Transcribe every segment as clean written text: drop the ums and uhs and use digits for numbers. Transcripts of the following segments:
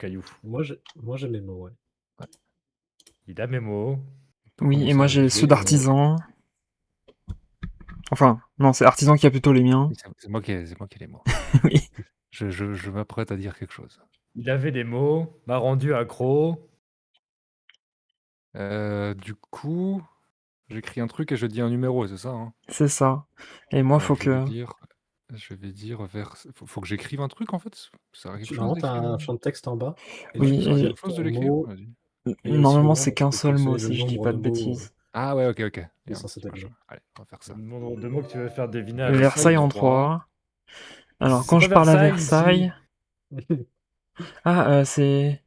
Caillou. Moi j'ai mes mots, ouais. Il a mes mots. On Oui, et commence à moi j'ai valider, ceux d'artisan. Enfin, non, c'est artisan qui a plutôt les miens. C'est moi qui ai les mots. Oui. Je m'apprête à dire quelque chose. Il avait des mots, m'a rendu accro. Du coup, j'écris un truc et je dis un numéro, c'est ça, hein? C'est ça. Et moi, Alors, faut je que. vais dire vers. Faut que j'écrive un truc en fait. Ça sert à quelque chose Normalement, t'as d'écrire. un champ de texte en bas. Et Oui, tu Ça sert à peux quelque écrire chose de ton l'écrire. mot. Vas-y. Et il y a aussi le Normalement, nombre, c'est tu qu'un peux seul mot, sélectionner si le je dis nombre pas de de mots bêtises. Ah ouais, ok. qui Et est censé être bien. Allez, on va faire ça. Le nombre de mots que tu veux faire deviner à Versailles en 3. 3. Alors, C'est quand pas je parle à Versailles, Versailles. C'est.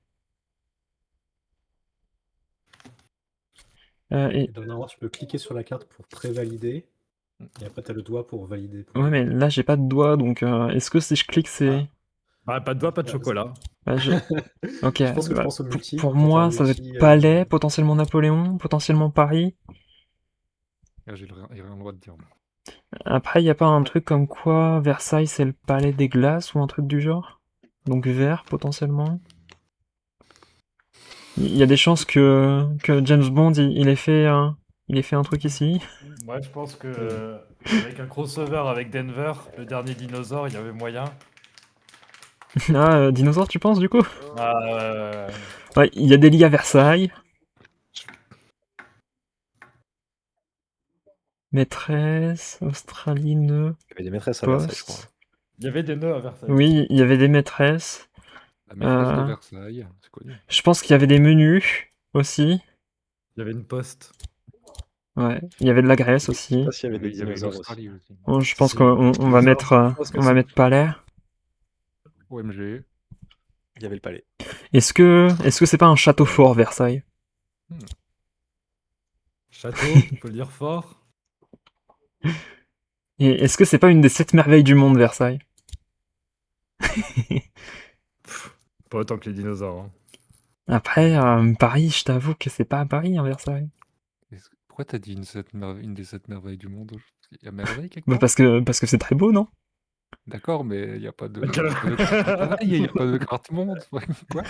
Et donc, normalement, tu peux cliquer sur la carte pour prévalider. Et après, t'as le doigt pour valider. Ouais, mais là, j'ai pas de doigt, donc est-ce que si je clique, c'est. Bah, pas de doigt, pas de chocolat. Bah, Ok. Je pense que tu bah, penses au multi. pour Quand t'as moi, un ça va être multi, Palais, potentiellement Napoléon, potentiellement Paris. J'ai rien le droit de dire. Moi. Après, il y a pas un truc comme quoi Versailles, c'est le palais des glaces ou un truc du genre? Donc vert, potentiellement. Il y a des chances que James Bond, il ait fait un truc ici. Moi, je pense que avec un crossover avec Denver, le dernier dinosaure, il y avait moyen. Dinosaure, tu penses, du coup? Ah, Ouais, il y a des lits à Versailles. Maîtresse, Australie, nœud, Il y avait des maîtresses à Versailles, je crois. poste. il y avait des nœuds à Versailles. Oui, il y avait des maîtresses. La maîtresse de Versailles, c'est connu. Je pense qu'il y avait des menus aussi. Il y avait une poste. Ouais, il y avait de la graisse Je aussi. sais pas s'il y avait des Il y avait dinosaures aussi. l'Australie aussi. Bon, je pense Si. qu'on va mettre, Je pense que on va si. mettre palais. OMG. Il y avait le palais. Est-ce que c'est pas un château fort, Versailles? Château, faut le dire fort. Et est-ce que c'est pas une des 7 merveilles du monde, Versailles? Pas autant que les dinosaures. Hein. Après, Paris, je t'avoue que c'est pas à Paris, hein, Versailles. Pourquoi t'as dit une des 7 merveilles du monde? Il y a merveille quelque Bah part? parce que c'est très beau, non? D'accord, mais il n'y a pas de carte il n'y a pas de carte monde. Quoi?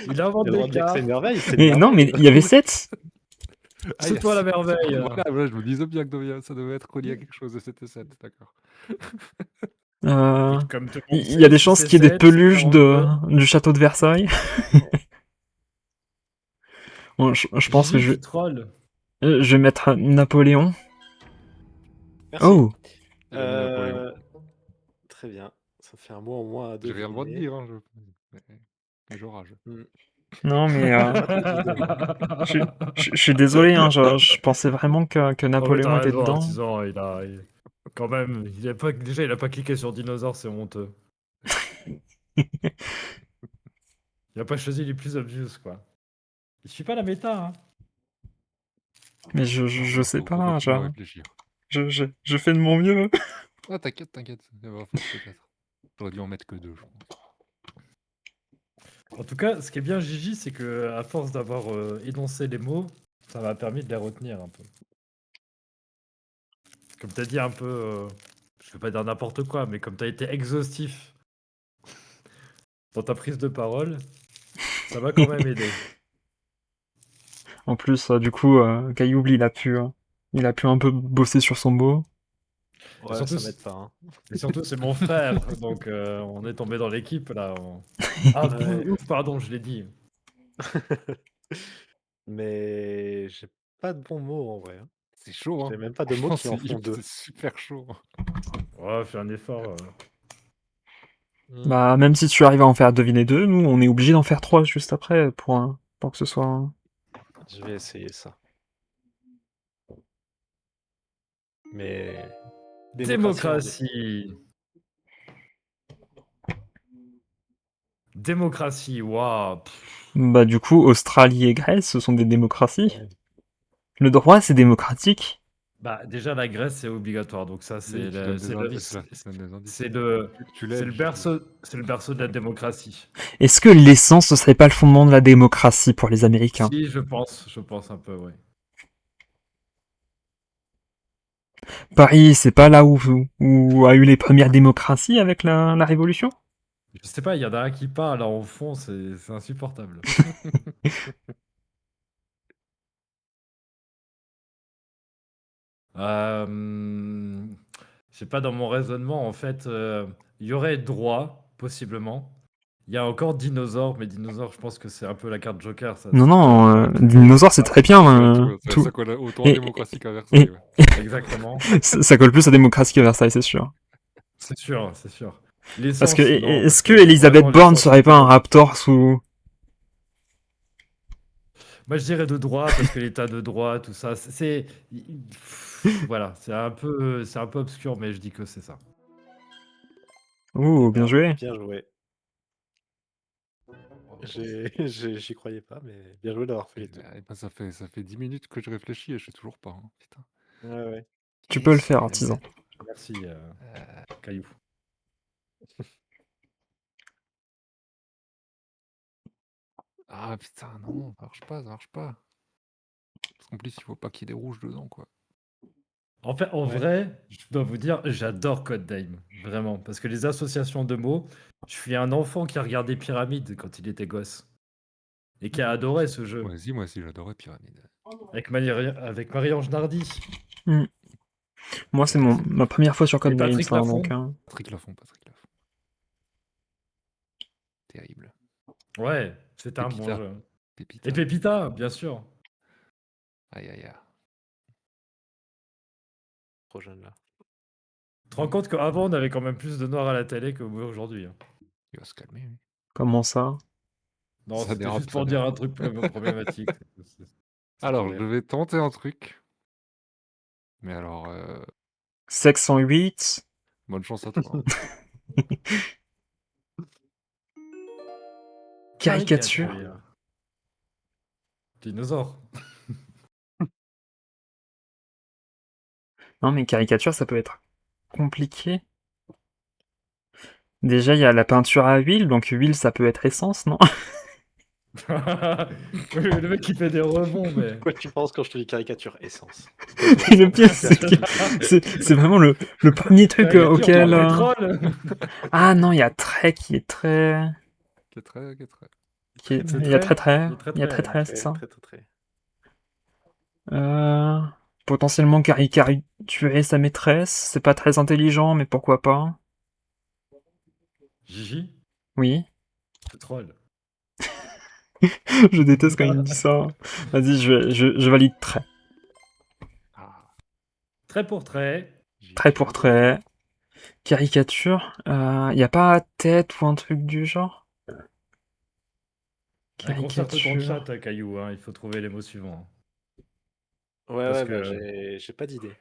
Il invente Il y a le droit des de dire que c'est cartes. une merveille. C'est une Mais non, mais merveille. il y avait 7. C'est toi la merveille. Voilà, je me disais bien que ça devait être relié à quelque chose de cette 7, d'accord. Comme tout le monde Il sait, y a des si chances c'est qu'il y ait des 7, c'est peluches 42. du château de Versailles. Bon, je pense que Gigi, tu trolls. je vais mettre Napoléon. Merci. Oh, Il a mis Napoléon. Très bien. Ça fait un mot en moins à J'ai rien le droit de deviner. dire, hein, mais je rage. non, mais je suis désolé, hein, je pensais vraiment que Oh, mais Napoléon t'as était raison, dedans. Artisan, quand même, déjà il a pas cliqué sur dinosaure, c'est honteux. Il a pas choisi les plus obvious, quoi. Il suit pas la méta, hein. Mais je sais Faut pas, continuer à réfléchir. je fais de mon mieux. Ah, t'inquiète. Ça va, peut-être. J'aurais dû en mettre que 2, je pense. En tout cas, ce qui est bien, Gigi, c'est que à force d'avoir énoncé les mots, ça m'a permis de les retenir un peu. Comme t'as dit un peu, je vais pas dire n'importe quoi, mais comme t'as été exhaustif dans ta prise de parole, ça m'a quand même aidé. En plus, du coup, Cailloubli, il a pu un peu bosser sur son mot. Ouais, surtout, ça m'aide pas. Hein. Et surtout, c'est mon frère, donc on est tombé dans l'équipe là. Ah, Ouais. ouf, pardon, je l'ai dit. Mais j'ai pas de bons mots en vrai. Hein. C'est chaud, hein. J'ai même pas de mots qui en Franchement, font deux. c'est super chaud. Ouais, fais un effort. Bah, même si tu arrives à en faire deviner 2, nous, on est obligé d'en faire 3 juste après pour que ce soit. Je vais essayer ça. Mais. Démocratie. Démocratie, waouh. Bah, du coup, Australie et Grèce, ce sont des démocraties. Ouais. Le droit, c'est démocratique. Bah, déjà, la Grèce, c'est obligatoire, donc ça, c'est le berceau de la démocratie. Est-ce que l'essence, ce serait pas le fondement de la démocratie pour les Américains? Si, je pense un peu, oui. Paris, c'est pas là où a eu les premières démocraties avec la Révolution? Je sais pas, il y en a un qui parle là au fond, c'est insupportable. Je sais pas, dans mon raisonnement, en fait, il y aurait droit, possiblement. Il y a encore dinosaure, mais dinosaure, je pense que c'est un peu la carte Joker. Ça, Non, c'est non, déjà pas- dinosaure, c'est très bien. Ça colle autant à Et- démocratie qu'à Versailles. et- Ouais. Exactement. ça colle plus à démocratie qu'à Versailles, c'est sûr. C'est sûr, c'est sûr. Parce que, L'essence, non, est-ce parce que Elisabeth vraiment, Borne l'essence, serait pas un c'est- raptor sous... Moi, je dirais de droit, parce que l'état de droit, tout ça, voilà, c'est un peu obscur, mais je dis que c'est ça. Ouh, bien Ben, joué. Bien joué. J'y croyais pas, mais bien joué d'avoir fait les deux. Eh ben, ça fait 10 minutes que je réfléchis et je sais toujours pas. Hein. Putain. Ouais, ouais. Tu peux le Qu'est-ce faire, que artisan. Merci, Euh, Caillou. Ah putain, non, ça marche pas, ça marche pas. Parce qu'en plus, il faut pas qu'il y ait des rouges dedans, quoi. En fait, en Ouais. vrai, je dois vous dire, j'adore Code Name, vraiment, parce que les associations de mots, je suis un enfant qui a regardé Pyramide quand il était gosse, et qui a adoré ce jeu, Vas-y, moi aussi, j'adorais Pyramide. avec Marie-Ange Nardi. Moi, c'est ma première fois sur Et Codenames, Patrick ça, Laffont. donc... hein. Patrick Laffont. Terrible. Ouais, c'était un bon Pépita. jeu. Pépita. Et Pépita, bien sûr. Aïe, aïe, aïe. Trop jeune là. Tu te rends compte qu'avant, on avait quand même plus de noirs à la télé qu'aujourd'hui. Hein. Il va se calmer, oui. Comment ça? Non, Ça c'était dérape, juste ça pour dire dérape. un truc problématique. C'est Alors, tout je bête. vais tenter un truc. Mais alors, Sex 108. bonne chance à toi. Hein. Caricature. Dinosaure. Non, mais caricature, ça peut être compliqué. Déjà, il y a la peinture à huile, donc huile, ça peut être essence, non? Le mec qui fait des rebonds, mais. Quoi tu penses quand je te dis caricature essence? Et le pire, c'est que c'est vraiment le premier truc Caricature auquel... par pétrole. Ah non, il y a trait qui est très... Qui est très. C'est Il y a très, très, il y a très, c'est ça. Très. Potentiellement caricaturer sa maîtresse, c'est pas très intelligent, mais pourquoi pas? Gigi, Oui. pétrole. Je déteste quand il me dit ça. Vas-y, je valide trait. Ah, Trait pour trait. Trait pour trait. Caricature. Y a pas tête ou un truc du genre? Concerte ton Caricature. chat, Caillou, hein, il faut trouver les mots suivants. Ouais, Parce ouais, bah, que- j'ai pas d'idée.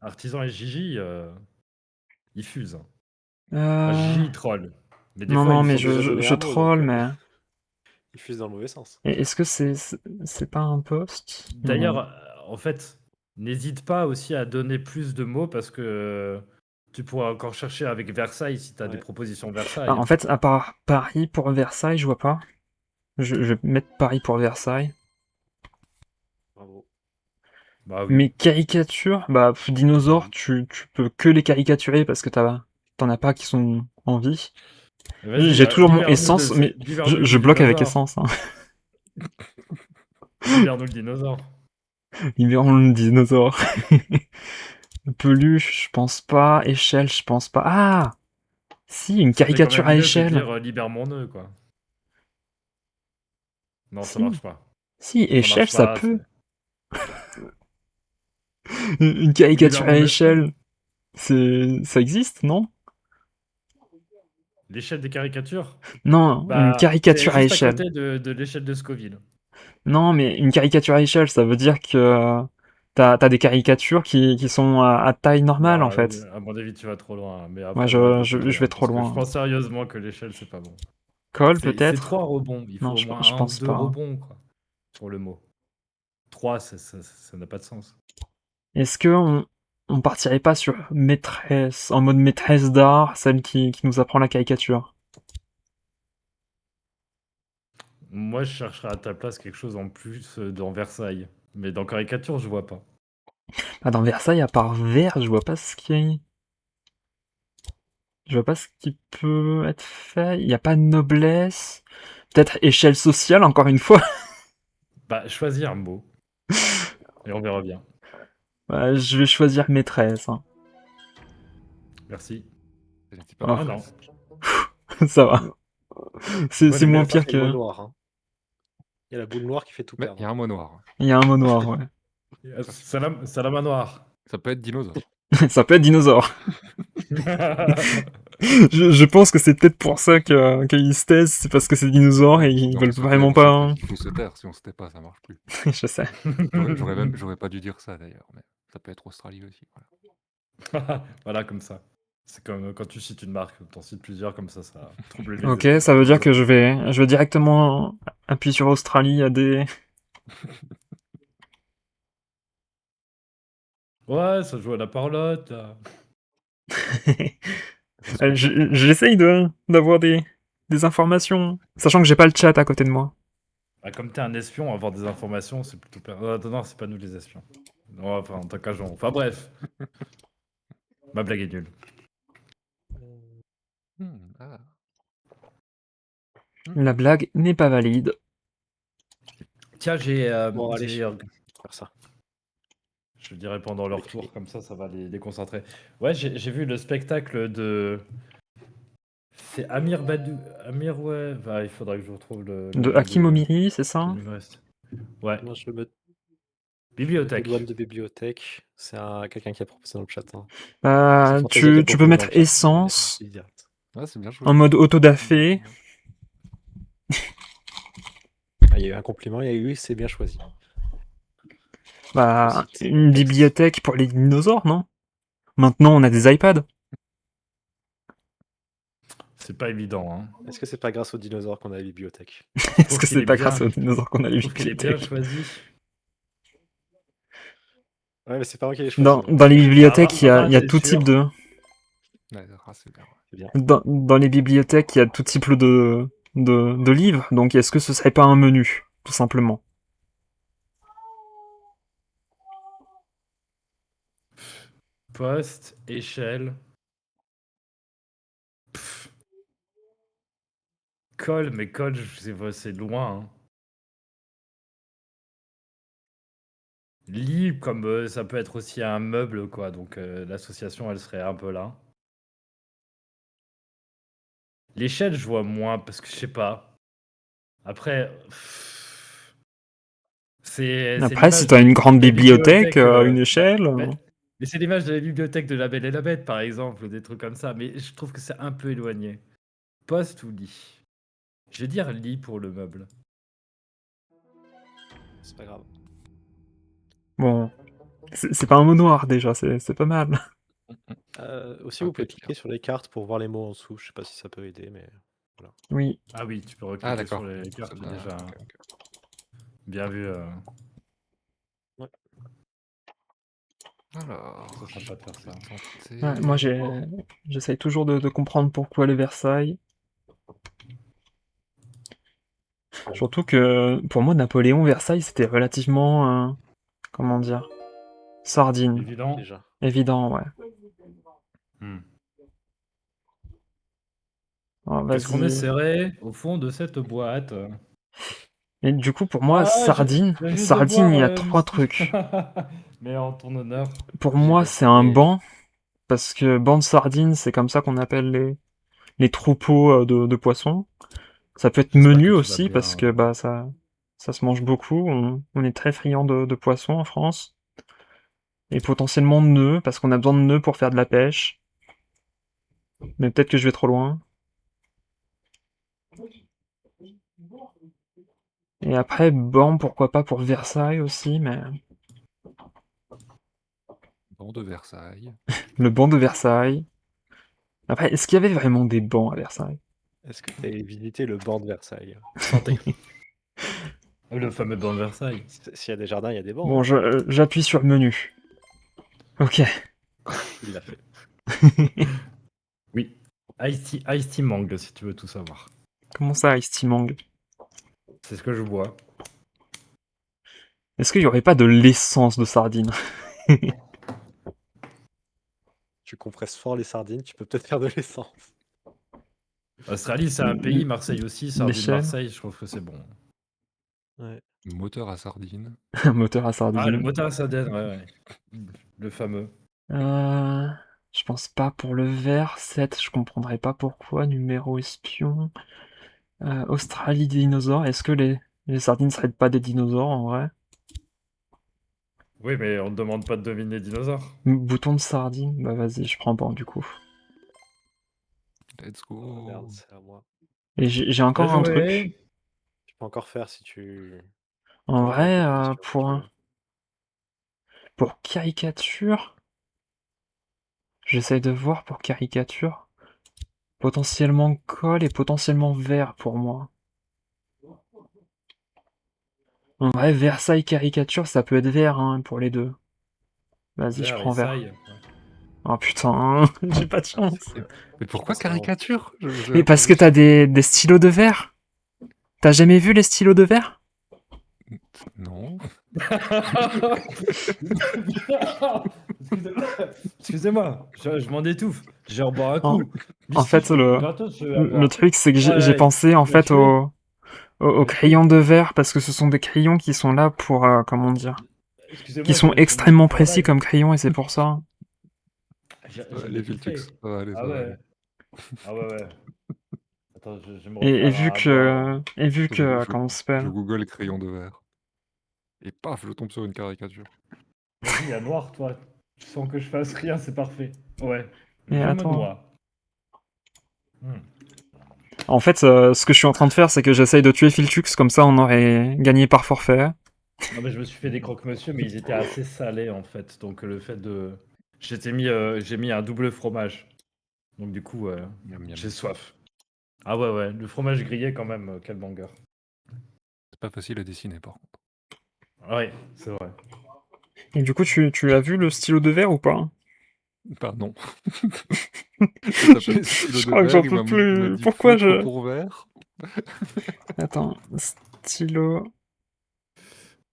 Artisan et Gigi, ils fusent. Hein. Euh, Enfin, Gigi, il troll. Mais des Non, fois, non, ils mais font déjà donner je un mot, troll, donc, mais... Ils fusent dans le mauvais sens. Est-ce que c'est pas un poste? D'ailleurs, Non. en fait, n'hésite pas aussi à donner plus de mots parce que tu pourras encore chercher avec Versailles si tu as des Ouais. propositions Ah, Versailles. en fait, à part Paris pour Versailles, je vois pas. Je vais mettre Paris pour Versailles. Bravo. Bah oui. Mais caricature, bah, dinosaures, tu peux que les caricaturer parce que t'en as pas qui sont en vie. Vas-y, J'ai toujours mon libère-nous essence, mais libère-nous je le bloque avec dinosaure. essence. Hein. Libère-nous le dinosaure. Libérons le dinosaure. Peluche, je pense pas. Échelle, je pense pas. Ah! Si, une Ça fait quand caricature même à mieux de échelle. dire libère mon nœud, quoi. Non, ça Si. marche pas. Si, échelle, marche ça pas, peut. Une caricature Libère à mon échelle, ça existe, non? L'échelle des caricatures? Non, une Bah, c'est caricature à juste à échelle. côté de l'échelle de Scoville. Non, mais une caricature à échelle, ça veut dire que t'as des caricatures qui sont à taille normale, en Bah, fait. à mon avis, tu vas trop loin. Mais Moi, après, arrête de je troller, vais hein, trop parce que je loin. pense sérieusement que l'échelle, c'est pas bon. Col, C'est peut-être? 3 rebonds. Il faut Non, au moins je 1 ou pense 2 pas. rebonds, quoi, pour le mot. 3, ça n'a pas de sens. Est-ce que on partirait pas sur maîtresse, en mode maîtresse d'art, celle qui nous apprend la caricature? Moi, je chercherais à ta place quelque chose en plus dans Versailles. Mais dans caricature, je vois pas. Ah, dans Versailles, à part vert, je vois pas ce qui est. Je vois pas ce qui peut être fait. Il n'y a pas de noblesse. Peut-être échelle sociale, encore une fois. Bah, choisis un mot. Et on verra bien. Ouais, je vais choisir maîtresse, hein. Merci. C'est pas Oh. Ah non. maîtresse. Ça va. C'est Ouais, moins mais pire Il y a le mot que... noir. Hein. Il y a la boule noire qui fait tout Mais perdre. il y a un mot noir. Il y a un mot noir, ouais. Salamanoir. Ça peut être dinosaure. Ça peut être dinosaure. Je pense que c'est peut-être pour ça qu'ils se taisent, c'est parce que c'est dinosaure et ils Non, veulent se vraiment taire, pas... il faut se taire. Si on se tait pas, ça marche plus. Je sais. J'aurais pas dû dire ça d'ailleurs, mais ça peut être Australie aussi. Voilà. Voilà, comme ça. C'est comme quand tu cites une marque, t'en cites plusieurs, comme ça trouble les Ok, esprits. ça veut dire que je vais directement appuyer sur Australie à des... Ouais, ça joue à la parlotte, là. J'essaye d'avoir des informations, sachant que j'ai pas le chat à côté de moi. Bah, comme t'es un espion, avoir des informations, c'est plutôt... non, c'est pas nous les espions. Non, enfin, en tant qu'agent. Enfin, bref. Ma blague est nulle. Ah. La blague n'est pas valide. Tiens, j'ai... Bon, allez. j'ai- Faire ça. Je dirais pendant leur Les tour, clés. comme ça va les déconcentrer. Ouais, j'ai vu le spectacle de... C'est Amir Badou... Amir, ouais... Bah, il faudrait que je retrouve le De nom Hakim Omiri, c'est ça? du humoriste. Ouais, Moi, je me bibliothèque. douane de bibliothèque. C'est quelqu'un qui a proposé dans le chat. Hein. Bah, C'est Fantasia qui a tu peux proposé dans mettre le chat. essence, Je dis direct. Ah, c'est bien joué. en mode autodafé. Il y a eu un compliment, il y a eu c'est bien choisi. Bah, Ensuite, une texte. bibliothèque pour les dinosaures, non? Maintenant, on a des iPads. C'est pas évident, hein. Est-ce que c'est pas grâce aux dinosaures qu'on a la bibliothèque? Est-ce que qu'il c'est est pas bien. grâce aux dinosaures qu'on a les Je trouve qu'il est bien bibliothèques? choisi. Ouais, mais c'est pas moi qui l'ai choisi. Dans les bibliothèques, il y a c'est tout sûr. type de... Ouais, c'est bien. C'est bien. Dans les bibliothèques, il y a tout type de livres. Donc, est-ce que ce serait pas un menu, tout simplement? Poste, échelle. Pff. Colle, mais colle, c'est loin, hein. Lit, comme ça peut être aussi un meuble, quoi. Donc l'association, elle serait un peu là. L'échelle, je vois moins, parce que je sais pas. Après, c'est Après, si l'image t'as de une grande la bibliothèque, une bah, échelle... mais c'est l'image de la bibliothèque de La Belle et la Bête, par exemple, ou des trucs comme ça. Mais je trouve que c'est un peu éloigné. Poste ou lit? Je vais dire lit pour le meuble. C'est pas grave. Bon, c'est pas un mot noir, déjà, c'est pas mal. Aussi, Ça vous peut pouvez être cliquer sur les cartes pour voir les mots en dessous. Je sais pas si ça peut aider, mais Oui. Ah oui, tu peux Ah, recliquer d'accord. sur les cartes Ah, déjà. ok. Bien vu. Alors, C'est sympa de faire ça. tenter- Ouais, moi, j'essaye toujours de comprendre pourquoi les Versailles. Surtout que, pour moi, Napoléon, Versailles, c'était relativement... comment dire? Sardine. Évident. déjà. Évident, ouais. Hmm. Alors, Qu'est-ce qu'on vas-y. essaierait au fond de cette boîte? Et du coup, pour moi, Ah, Sardine, je viens juste de Sardine, il y a voir, 3 Misty. trucs. Mais en ton honneur. Pour j'ai moi, bien c'est un trouvé. banc, parce que banc de sardines, c'est comme ça qu'on appelle les troupeaux de poissons. Ça peut être J'espère menu que tu vas aussi, parce bien. que bah, ça se mange beaucoup. On est très friand de poissons en France. Et potentiellement de nœuds, parce qu'on a besoin de nœuds pour faire de la pêche. Mais peut-être que je vais trop loin. Et après, banc, pourquoi pas pour Versailles aussi, mais... Banc de Versailles. Le banc de Versailles. Après, est-ce qu'il y avait vraiment des bancs à Versailles? Est-ce que tu as visité le banc de Versailles? Santé. Le fameux banc de Versailles. S'il y a des jardins, il y a des bancs. Bon, hein. j'appuie sur menu. Ok. Il l'a fait. Oui. Ice tea mangue, si tu veux tout savoir. Comment ça, Ice Tea Mangue? C'est ce que je bois. Est-ce qu'il y aurait pas de l'essence de sardine? Tu compresses fort les sardines, tu peux peut-être faire de l'essence. Australie, c'est un pays, Marseille aussi, sardine L'échelle. Marseille, je trouve que c'est bon. Ouais. Moteur à sardine. Un moteur à Ah, le sardine. moteur à sardine, ouais. Le fameux. Je pense pas pour le vert. 7, je comprendrais pas pourquoi. Numéro espion. Australie dinosaures. Est-ce que les sardines seraient pas des dinosaures en vrai? Oui, mais on ne demande pas de deviner dinosaures. Bouton de sardine. Bah vas-y, je prends pas du coup. Let's Oh go. merde, c'est à moi. Et j'ai encore Bien un truc. joué. Tu peux encore faire si tu. En Encore vrai, une proposition, si tu veux. pour caricature, j'essaye de voir pour caricature. Potentiellement colle et potentiellement vert pour moi. En vrai, Versailles caricature, ça peut être vert hein, pour les deux. Vas-y, je Vert prends et vert. saille. Oh putain, j'ai pas de chance. C'est quoi? Mais pourquoi pense vraiment- caricature? Mais parce que t'as des stylos de verre. T'as jamais vu les stylos de verre? Non. Excusez-moi, je m'en étouffe. Je rebois un En- coup. En fait, Gratos, je vais le avoir. truc, c'est que j'ai Ouais, pensé en tu m'as fait tué. aux crayons de verre parce que ce sont des crayons qui sont là pour, comment dire, Excusez-moi, qui sont je me extrêmement suis précis travail. comme crayons et c'est pour ça. J'ai Les vite fait. Filtux. Ça va aller, ça Ah va ouais. aller. Ah ouais. Attends, je me Et refais Je- je- comment ça Je s'appelle? google crayon de verre. Et paf, je tombe sur une caricature. Vas-y, il y a noir, toi. Sans que je fasse rien, c'est parfait. Ouais. Mais Je me attends. noie. En fait, ce que je suis en train de faire, c'est que j'essaye de tuer Filtux, comme ça on aurait gagné par forfait. Non, mais je me suis fait des croque-monsieur, mais ils étaient assez salés en fait. Donc le fait de. J'ai mis un double fromage. Donc du coup, Miam, miam. j'ai soif. Ah ouais, le fromage grillé quand même, quel banger. C'est pas facile à dessiner par contre. Ouais, c'est vrai. Et du coup, tu as vu le stylo de verre ou pas? Pardon. J'ai tapé stylo Je de crois que verre, j'en il peux m'a plus. dit Pourquoi feutre pour verre. Attends, stylo...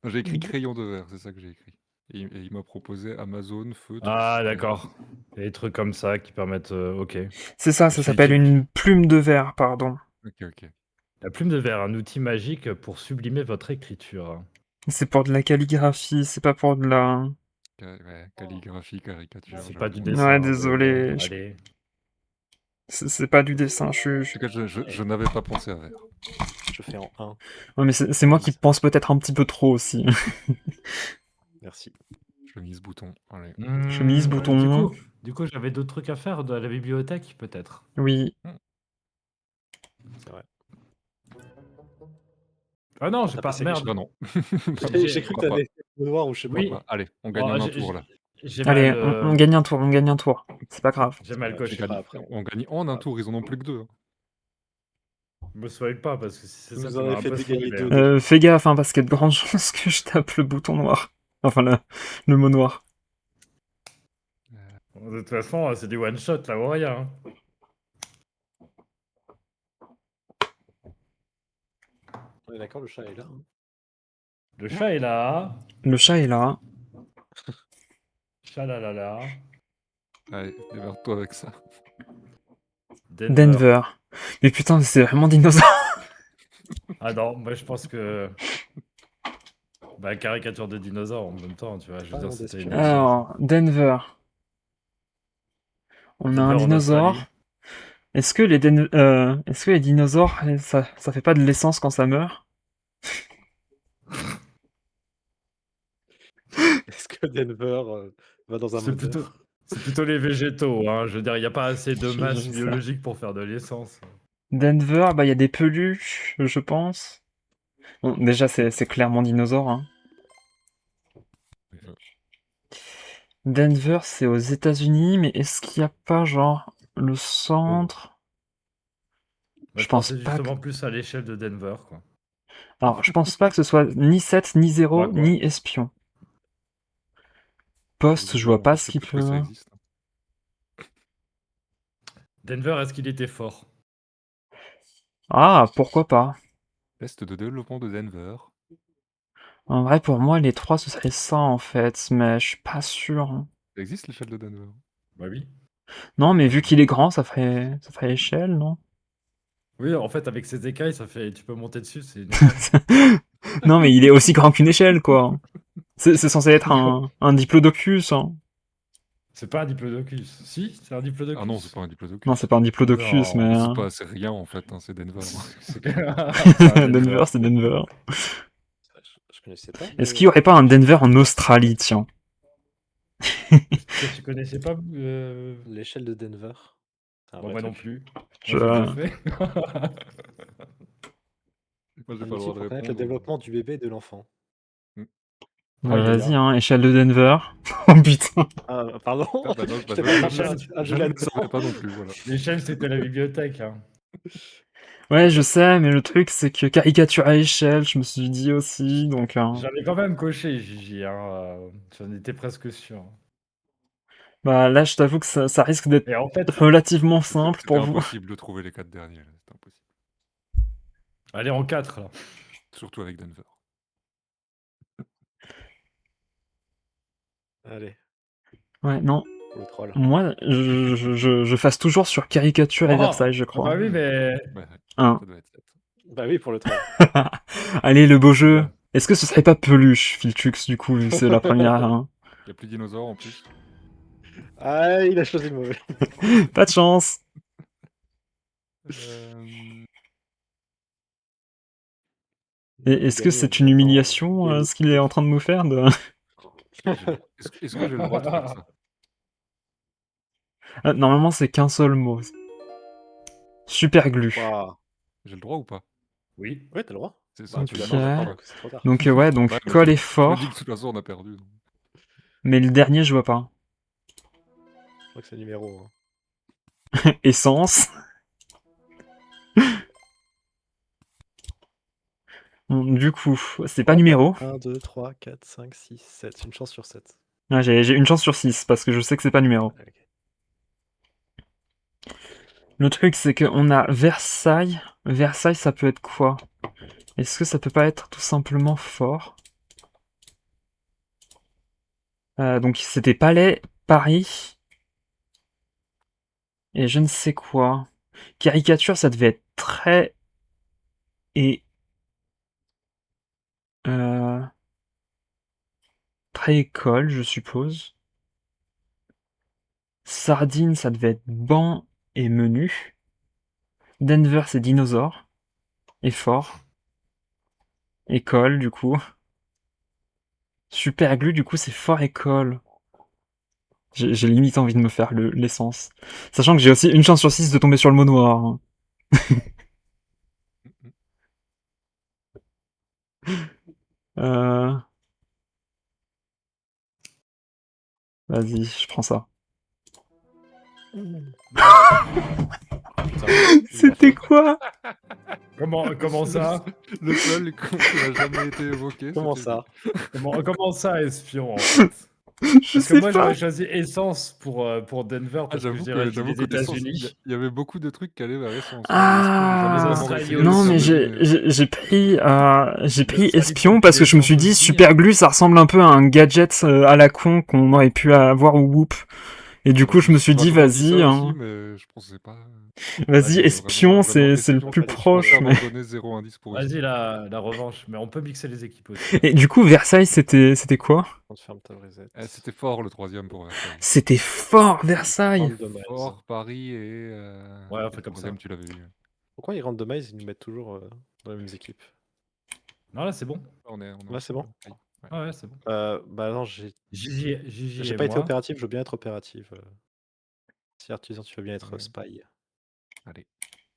J'ai écrit crayon de verre, c'est ça que j'ai écrit. Et il m'a proposé Amazon, feutre. Ah verre. d'accord. Il y a des trucs comme ça qui permettent. Ok. C'est ça, Je ça suis s'appelle type. une plume de verre, pardon. Ok. La plume de verre, un outil magique pour sublimer votre écriture. C'est pour de la calligraphie, c'est pas pour de la... Ouais, calligraphie, caricature. C'est pas du j'avoue. dessin. Ouais, hein, mais désolé. bon, allez. C'est pas du dessin, En tout cas, je n'avais pas pensé à verre. Je fais en 1. Ouais, mais c'est moi qui pense peut-être un petit peu trop aussi. Merci. Chemise bouton. Allez. Chemise, bouton. Du coup, j'avais d'autres trucs à faire à la bibliothèque, peut-être. Oui. C'est vrai. Ah non, j'ai t'as pas. passé Merde. Bah non. J'ai cru que Pourquoi t'avais fait le noir ou je sais Oui. pas. Allez, on gagne un tour là. J'ai Allez, mal. on gagne un tour, c'est pas grave. J'ai mal Ouais, coché. j'ai pas après. On gagne en un tour, ils en ont plus que deux. Me spoil pas parce que si c'est ça, Vous tu en m'as avez un fait peu gagner spoilé, deux. hein. Fais gaffe, hein, parce qu'il y a de grandes chances que je tape le bouton noir. Enfin, le mot noir. De toute façon, c'est du one shot là ou rien. Hein. On est d'accord, le chat est là. Hein. Le chat est là. Le chat est là. Chalalala. Allez, démerde-toi avec ça. Denver. Mais putain, c'est vraiment dinosaure. Ah non, moi je pense que. Bah, caricature de dinosaure en même temps, tu vois. Je veux dire, c'était une. Alors, Denver. On a un Denver en dinosaure. Australie. Est-ce que les dinosaures, ça fait pas de l'essence quand ça meurt? Est-ce que Denver va dans un moteur? C'est plutôt les végétaux, hein. Je veux dire, il n'y a pas assez de J'ai masse vu ça. biologique pour faire de l'essence. Denver, bah il y a des peluches, je pense. Bon, déjà c'est clairement dinosaure. Hein. Denver, c'est aux États-Unis, mais est-ce qu'il n'y a pas genre le centre? Bah, Je pense pensais pas justement plus à l'échelle de Denver, quoi. Alors, je pense pas que ce soit ni 7, ni 0, Ouais, quoi. ni espion. Poste, je vois pas ce qu'il Que peut. ça existe. Denver, est-ce qu'il était fort? Ah, pourquoi pas? Test de développement de Denver. En vrai, pour moi, les 3, ce serait ça, en fait, mais je suis pas sûr. Hein. Ça existe l'échelle de Denver? Bah oui. Non, mais vu qu'il est grand, ça ferait échelle, non? Oui, en fait, avec ses écailles, ça fait. Tu peux monter dessus, c'est une échelle. Non, mais il est aussi grand qu'une échelle, quoi. C'est censé être un diplodocus, hein. C'est pas un diplodocus. Si, c'est un diplodocus. Ah non, c'est pas un diplodocus. Non, c'est pas un diplodocus, Non, mais... C'est rien en fait, hein, c'est Denver. C'est que- c'est un Denver, c'est Denver. Je connaissais pas. Est-ce qu'il y aurait pas un Denver en Australie, tiens? Tu connaissais pas L'échelle de Denver. C'est un Bon, vrai moi non truc. plus. Je- Moi, j'ai déjà fait. Moi, j'ai Un pas le outil droit de pour connaître le répondre. développement du bébé et de l'enfant. Ah, il est Vas-y, là. hein, échelle de Denver. Oh putain. Ah, pardon. Ah, bah non, Je bah, t'ai je- pas je- cherché un je jeu ne le là-dedans. savais pas non plus, voilà. L'échelle, c'était la bibliothèque. Hein. Ouais, je sais, mais le truc, c'est que caricature à échelle, je me suis dit aussi, donc... J'en ai quand même coché, Gigi. Hein. J'en étais presque sûr. Bah là, je t'avoue que ça risque d'être Et en fait, relativement simple C'était pour vous. impossible de trouver les 4 derniers, là, c'était impossible. allez en 4 là. Surtout avec Denver. Allez, Ouais, non. pour le troll. Moi, je fasse toujours sur caricature et Oh, Versailles, je Ah crois. bah oui, mais. Ouais, Hein. ça doit être 7. Bah oui, pour le troll. Allez, le beau jeu. Bien. Est-ce que ce serait pas Peluche, Filtux, du coup, vu que c'est la première, hein? Il n'y a plus de dinosaures en plus. Ah, il a choisi le mauvais. Pas de chance. Et est-ce que c'est une humiliation, ce qu'il est en train de nous faire de... Est-ce que j'ai le droit de faire ça? Ah, normalement, c'est qu'un seul mot. Super glu. Waouh. J'ai le droit ou pas? Oui. Ouais, t'as le droit. C'est Bah, ça, tu c'est l'as Ok. pas maintenant, donc c'est trop tard. Donc ouais, donc Ouais, mais colle je- est Je me fort, dis que de toute façon on a perdu. donc. mais le dernier, je vois pas. Je crois que c'est numéro. Hein. Essence. Bon, du coup, c'est pas numéro. 1, 2, 3, 4, 5, 6, 7. Une chance sur 7. Ah, j'ai une chance sur 6, parce que je sais que c'est pas numéro. Ok. Le truc, c'est qu'on a Versailles. Versailles, ça peut être quoi? Est-ce que ça peut pas être tout simplement fort? Donc c'était Palais, Paris, et je ne sais quoi. Caricature, ça devait être très... et... très école, je suppose. Sardine, ça devait être banc et menu. Denver, c'est dinosaure. Et fort. École, du coup. Super glue, du coup, c'est fort école. J'ai limite envie de me faire l'essence. Sachant que j'ai aussi une chance sur 6 de tomber sur le mot noir. Hein. Euh... Vas-y, je prends ça. C'était quoi? Comment ça? Le seul qui n'a jamais été évoqué. Comment c'était- ça? Comment ça, espion en fait? Je Parce que sais moi, pas. j'aurais choisi Essence pour Denver Ah, parce que je j'avoue dirais que, les que Essence, États-Unis. il y avait beaucoup de trucs qui allaient vers Essence. Ah, Les Australiens non, aussi, mais mais- j'ai pris Australie, espion parce que je me suis dit aussi, super glue, ça ressemble un peu à un gadget à la con qu'on aurait pu avoir au Whoop. Et du coup, je me suis dit, vas-y, hein, Mais je pensais pas. vas-y, Vas-y, espion, vraiment, c'est le espion, plus je proche. préfère Mais... donner 0 indice pour Vas-y, Essence. la revanche. Mais on peut mixer les équipes aussi. Et du coup, Versailles, c'était quoi? On te ferme ta brisette. C'était fort le troisième pour Versailles. C'était fort, Versailles. Random Miles. Fort, Paris et. Ouais, on et fait le comme troisième, ça. tu l'avais eu. Pourquoi ils randomisent, ils nous mettent toujours dans les mêmes équipes? Non, là, c'est bon. On est Là, c'est bon. Ouais, c'est bon. Bah non, j'ai Gigi et pas été moi. opératif, je veux bien être opératif. Si Artisan, tu veux bien être Ouais. spy. Allez.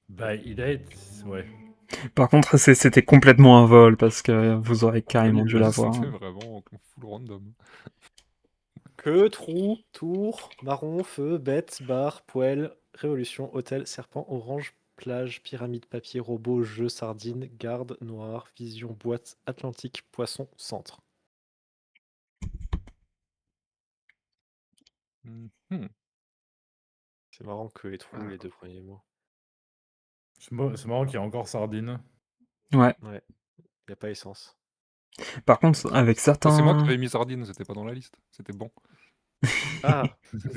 Bah, il a été... Ouais. Par contre, c'était complètement un vol parce que vous aurez carrément Oui, dû l'avoir. C'était Hein. vraiment full random. Que, trou, tour, marron, feu, bête, bar, poêle, révolution, hôtel, serpent, orange, plage, pyramide, papier, robot, jeu, sardine, garde, noir, vision, boîte, atlantique, poisson, centre. Mhm. C'est marrant que les trous, les deux premiers mots. C'est marrant qu'il y a encore Sardine. Ouais. Ouais. Y a pas essence. Par contre, avec certains... C'est moi qui avais mis sardine, c'était pas dans la liste. C'était bon. Ah,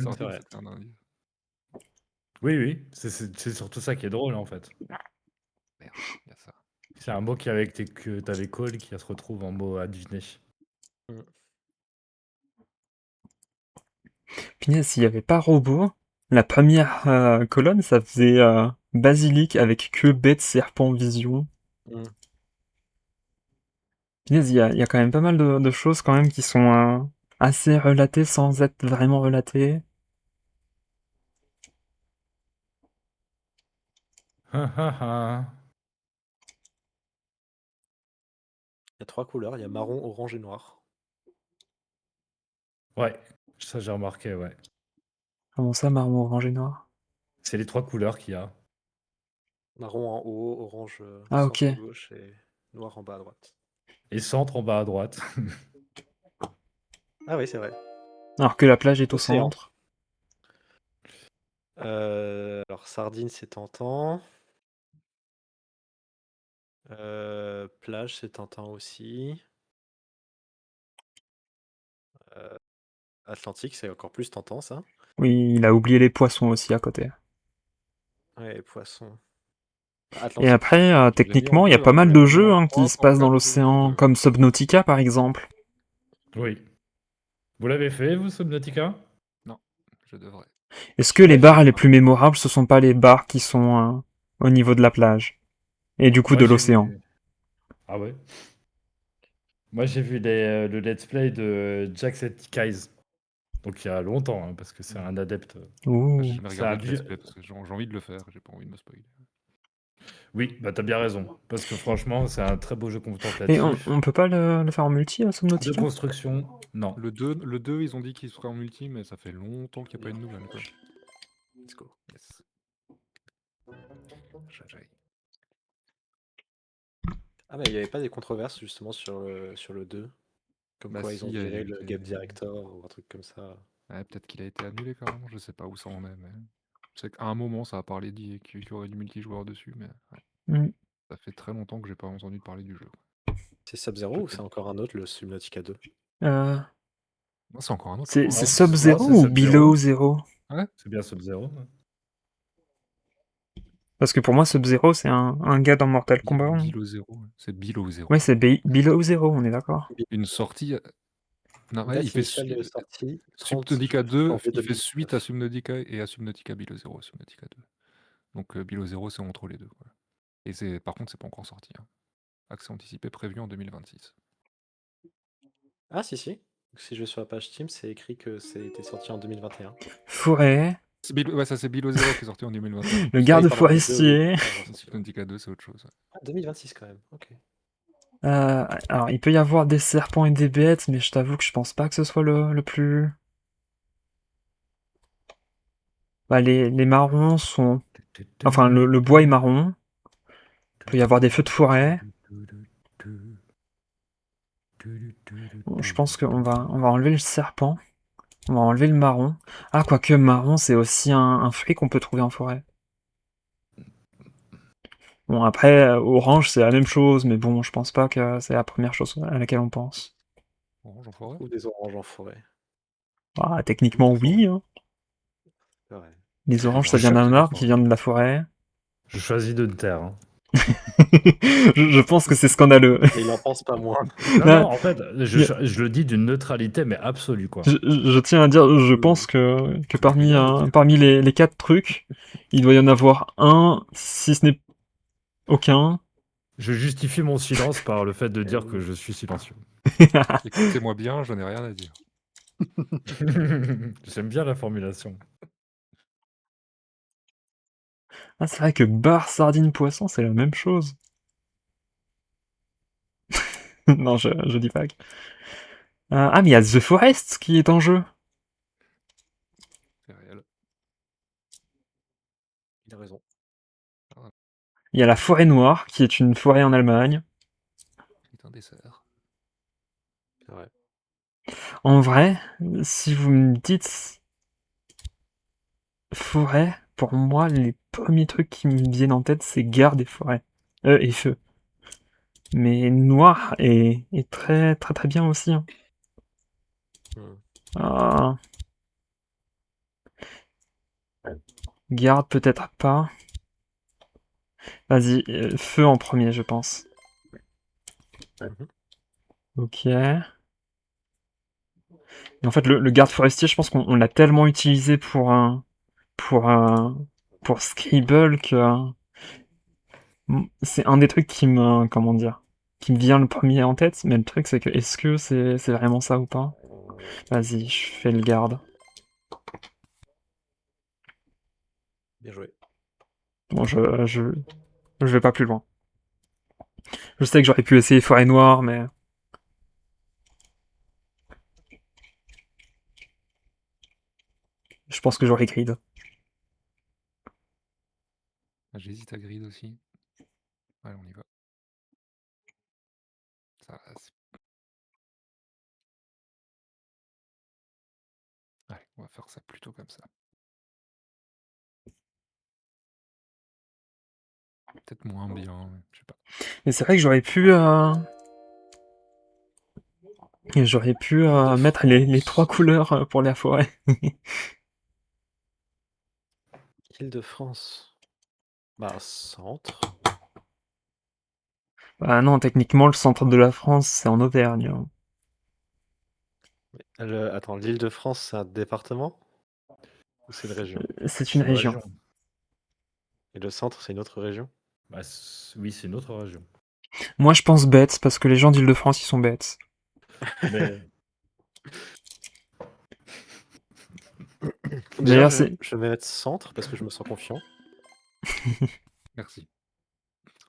Sardine, vrai. c'était un indice. Oui, oui, c'est surtout ça qui est drôle en fait. Merde, il y a ça. C'est un mot qui avec que t'avais call qui se retrouve en mot à deviner. Punaise, s'il n'y avait pas robot, la première colonne, ça faisait basilic avec queue, bête, serpent, vision. Mm. Punaise, il y a quand même pas mal de choses quand même qui sont assez relatées sans être vraiment relatées. Ha, ha, ha. Il y a 3 couleurs, il y a marron, orange et noir. Ouais, ça j'ai remarqué, ouais. Comment ça, marron, orange et noir? C'est les 3 couleurs qu'il y a. Marron en haut, orange Ah, ok. centre gauche et noir en bas à droite. Et centre en bas à droite. Ah oui, c'est vrai. Alors que la plage est au Océan. centre. Alors, sardine, c'est tentant. Plage, c'est tentant aussi. Atlantique, c'est encore plus tentant, ça. Oui, il a oublié les poissons aussi à côté. Ouais, poisson. Et Atlantique. après, Tu l'as mis en techniquement, il y a 2, pas hein. Tu mal l'as de mis jeux en qui 3, se passent dans 4 l'océan, ou 2? comme Subnautica par exemple. Oui. Vous l'avez fait, vous, Subnautica? Non, je devrais. Est-ce que J'ai les pas bars fini. les plus mémorables, ce sont pas les bars qui sont au niveau de la plage et du coup Moi de j'ai l'océan? vu. Ah ouais? Moi j'ai vu le let's play de Jacksepticeye. Donc il y a longtemps, hein, parce que c'est un adepte. J'ai Ouh. jamais C'est regardé un de let's vieux. play parce que j'ai envie de le faire, j'ai pas envie de me spoiler. Oui, bah t'as bien raison. Parce que franchement, c'est un très beau jeu Et contemplatif. on peut pas le faire en multi, De Subnautica? construction, non. Le 2, ils ont dit qu'il serait en multi, mais ça fait longtemps qu'il n'y a pas eu de nouvelles, quoi. Let's go. Yes. J'aille. Ah, mais il n'y avait pas des controverses justement sur le 2. Comme Bah quoi ils si, ont il y a viré eu le des... game director ou un truc comme ça. Ouais, peut-être qu'il a été annulé carrément, je sais pas où ça en est, mais... Je sais qu'à un moment, ça a parlé qu'il y aurait du multijoueur dessus, mais ouais, Mm. ça fait très longtemps que j'ai pas entendu parler du jeu. C'est Sub-Zero ou c'est encore un autre, le Subnautica 2? Euh, Non, c'est encore un autre, je c'est crois. Non, Hein. non, Sub-Zero c'est ou Sub-Zero. Below Zero? Ouais, C'est bien Sub-Zero. Parce que pour moi, Sub-Zero, c'est un gars dans Mortal Kombat. Below Zero. Ouais. C'est Below Zero. Ouais, c'est Below Zero, on est d'accord. Une sortie... Non, ouais, Date il fait... initiale de sortie, 30 Subnautica 2, janvier il fait suite à 2019. Subnautica et à Subnautica Below Zero, Subnautica 2. Donc Below Zero, c'est entre les deux. Quoi. Et par contre, c'est pas encore sorti. Hein. Accès anticipé prévu en 2026. Ah si si. Si je vais sur la page Steam, c'est écrit que c'était sorti en 2021. Forêt, Ouais, ça c'est Below Zero qui est sorti en 2021. le Oui, garde pardon, le 2, oui. forestier. Subnautica 2, c'est autre chose. Ah, 2026 quand même, ok. Alors, il peut y avoir des serpents et des bêtes, mais je t'avoue que je pense pas que ce soit le plus... Bah, les marrons sont... Enfin, le bois est marron. Il peut y avoir des feux de forêt. Bon, je pense qu'on on va enlever le serpent. On va enlever le marron. Ah, quoique marron, c'est aussi un fruit qu'on peut trouver en forêt. Bon, après, orange, c'est la même chose, mais bon, je pense pas que c'est la première chose à laquelle on pense. Orange en forêt. Ou des oranges en forêt. Ah, techniquement, oui. Hein. C'est vrai. Les oranges, ça Orange vient d'un en arbre qui forêt. vient de la forêt. Je choisis de me taire. Hein. Je pense que c'est scandaleux. Et il en pense pas moins. Non, Là, non, en fait, je le dis d'une neutralité, mais absolue, quoi. je tiens à dire, je pense que parmi, parmi les 4 trucs, il doit y en avoir un, si ce n'est aucun. Je justifie mon silence par le fait de dire que je suis silencieux. Écoutez-moi bien, je n'ai rien à dire. J'aime bien la formulation. Ah, c'est vrai que bar, sardine, poisson, c'est la même chose. Non, je dis pas. Ah, mais il y a The Forest qui est en jeu. C'est réel. Il a raison. Il y a la forêt noire, qui est une forêt en Allemagne. C'est un dessert. C'est vrai. En vrai, si vous me dites forêt, pour moi, les premiers trucs qui me viennent en tête, c'est garde et forêt. Et feu. Mais noir est très très très bien aussi. Hein. Hmm. Ah. Garde, peut-être pas. Vas-y, feu en premier, je pense. Mhm. Ok. Et en fait, le garde forestier, je pense qu'on l'a tellement utilisé pour, pour Scribble que c'est un des trucs comment dire, qui me vient le premier en tête. Mais le truc, c'est que est-ce que c'est vraiment ça ou pas? Vas-y, je fais le garde. Bien joué. Bon, je vais pas plus loin. Je sais que j'aurais pu essayer Forêt Noire, mais je pense que j'aurais grid. Ah, j'hésite à grid aussi. Allez, on y va. Allez, on va faire ça plutôt comme ça. Peut-être moins bien, je sais pas. Et c'est vrai que j'aurais pu mettre les 3 couleurs pour la forêt. Île-de-France. Bah, centre. Ah non, techniquement, le centre de la France, c'est en Auvergne, hein. Attends, l'Île-de-France, c'est un département? Ou c'est une région? C'est une région. Et le centre, c'est une autre région? Bah, oui, c'est une autre région. Moi, je pense bête, parce que les gens d'Île-de-France, ils sont bêtes. Mais Déjà, D'ailleurs, je vais mettre centre parce que je me sens confiant. Merci.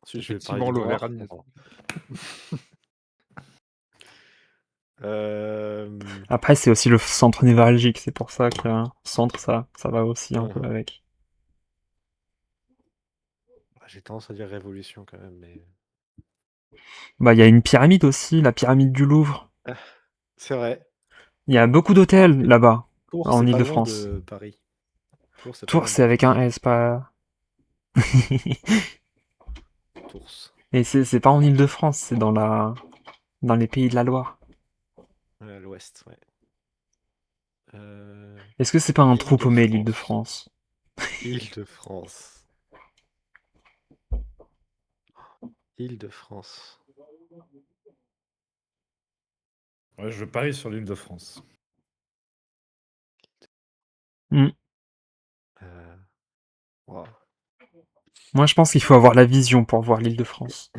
Ensuite, je vais parler Effectivement, du Nord. l'Auvergne. Après, c'est aussi le centre névralgique, c'est pour ça que centre, ça va aussi un peu avec. J'ai tendance à dire révolution quand même, mais... Bah, il y a une pyramide aussi, la pyramide du Louvre. C'est vrai. Il y a beaucoup d'hôtels là-bas, Tours, en c'est pas loin Île-de-France. de Paris. Tours, c'est pas Tours, loin de c'est avec Paris. un S, pas... Tours. Et c'est pas en Île-de-France, c'est dans les pays de la Loire. À l'ouest, ouais. Est-ce que c'est pas un trou paumé, Île-de-France. l'Île-de-France? Île-de-France. Île-de-France. ouais, je parie sur l'île de France. Wow. Moi, je pense qu'il faut avoir la vision pour voir l'Île-de-France.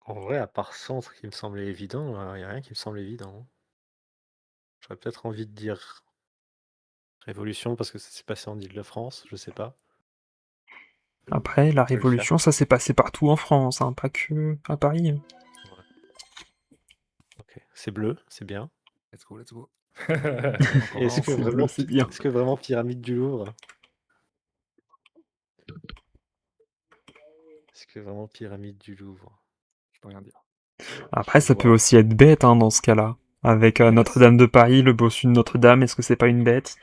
En vrai, à part centre qui me semblait évident, il n'y a rien qui me semble évident. J'aurais peut-être envie de dire révolution parce que ça s'est passé en Île-de-France, je sais pas. Après, la Je vais le faire. Révolution, ça s'est passé partout en France, hein, pas que à Paris. Ouais. Ok, c'est bleu, c'est bien. Let's go, let's go. Et est-ce que, c'est vraiment, bleu, c'est bien. est-ce que vraiment pyramide du Louvre? Est-ce que vraiment pyramide du Louvre? Je peux rien dire. Après, Je ça peut vois. aussi être bête hein, dans ce cas-là. Avec Notre-Dame de Paris, le bossu de Notre-Dame, est-ce que c'est pas une bête?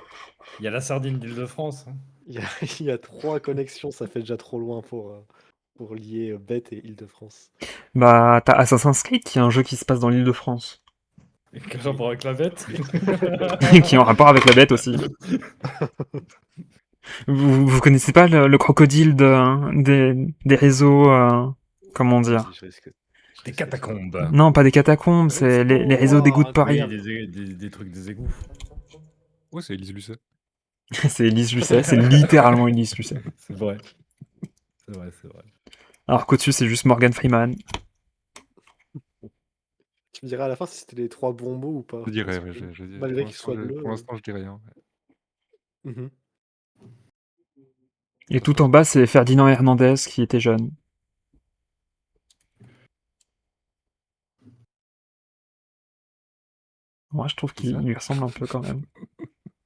Il y a la sardine d'Île-de-France. Hein. Il y a 3 connexions, ça fait déjà trop loin pour lier Bête et Île-de-France. Bah, t'as Assassin's Creed qui est un jeu qui se passe dans l'Île-de-France. Et quel rapport avec la bête Qui est en rapport avec la bête aussi. Vous connaissez pas le crocodile des réseaux, comment dire? Vas-y, je risque Des de catacombes. Non, pas des catacombes, c'est les réseaux d'égouts de Paris. Oui, des trucs, des égouts. Ouais, c'est Élise Lucet. C'est Élise Lucet, c'est littéralement Élise Lucet. C'est vrai. C'est vrai, c'est vrai. Alors qu'au-dessus, c'est juste Morgan Freeman. Tu me diras à la fin si c'était les 3 bons mots ou pas. Je dirais, Parce ouais, que je dirais. Malgré Pour qu'il soit l'instant, bleu. pour l'instant, je dis rien. Mhm. Et tout en bas, c'est Ferdinand Hernandez qui était jeune. Moi, je trouve Qui ça qu'il lui ressemble un peu quand même.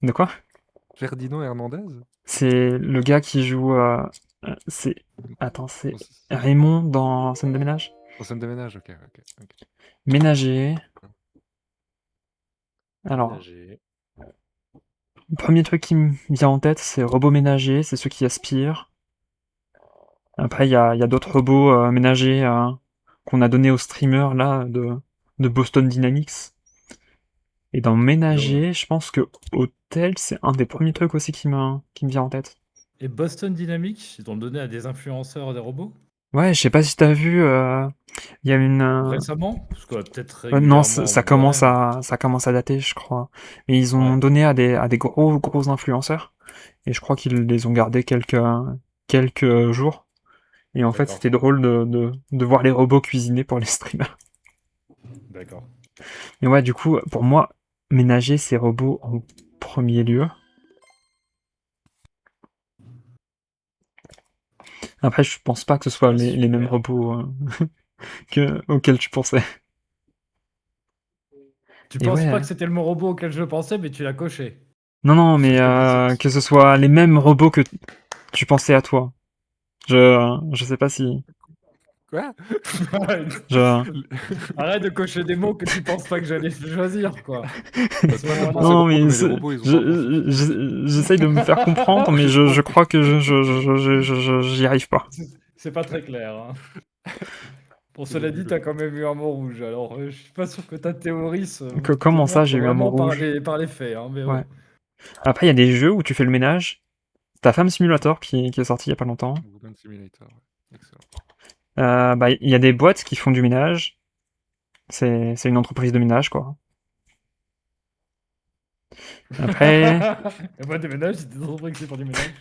De quoi? Ferdinand Hernandez? C'est le gars qui joue. C'est. Attends, c'est Oh, Raymond dans Scène de ménage? oh, scène de ménage, ok. Ménager. Alors, Ménager. le premier truc qui me vient en tête, c'est robot ménager, c'est ceux qui aspirent. Après, il y a d'autres robots ménagers qu'on a donnés aux streamers là de Boston Dynamics. Et dans ménager, je pense que hôtel, c'est un des premiers trucs aussi qui me vient en tête. Et Boston Dynamics, ils t'ont donné à des influenceurs des robots Ouais, je sais pas si t'as vu, il y a une... récemment? Parce que peut-être non, régulièrement. ça commence à dater, je crois. Mais ils ont Ouais. donné à des gros influenceurs. Et je crois qu'ils les ont gardés quelques jours. Et en fait, D'accord. c'était drôle de voir les robots cuisiner pour les streamers. D'accord. Mais ouais, du coup, pour moi, ménager ces robots en premier lieu. Après, je pense pas que ce soit Ah, les mêmes super. robots auxquels tu pensais. Tu Et penses ouais. pas que c'était le mot robot auquel je pensais, mais tu l'as coché. Non, mais C'est très bizarre. que ce soit les mêmes robots que tu pensais à toi. Je sais pas si... Quoi? Arrête de cocher des mots que tu penses pas que j'allais choisir, quoi. T'as pas moment-là. pensé Non, drôle, mais mais les robots, ils ont pas pensé. j'essaye de me faire comprendre, mais je crois que j'y arrive pas. C'est pas très clair. Hein. Pour cela dit, t'as quand même eu un mot rouge. Alors, je suis pas sûr que ta théorie se Comment ça, démontre j'ai eu un mot vraiment rouge? par les faits. Hein, mais Ouais. bon. Après, il y a des jeux où tu fais le ménage. T'as Femme Simulator qui est sorti il y a pas longtemps. Woman Simulator, ouais. Excellent. Bah, il y a des boîtes qui font du ménage. C'est une entreprise de ménage, quoi. Après, Et moi, des ménages, c'était trop vrai que c'est pour du ménage.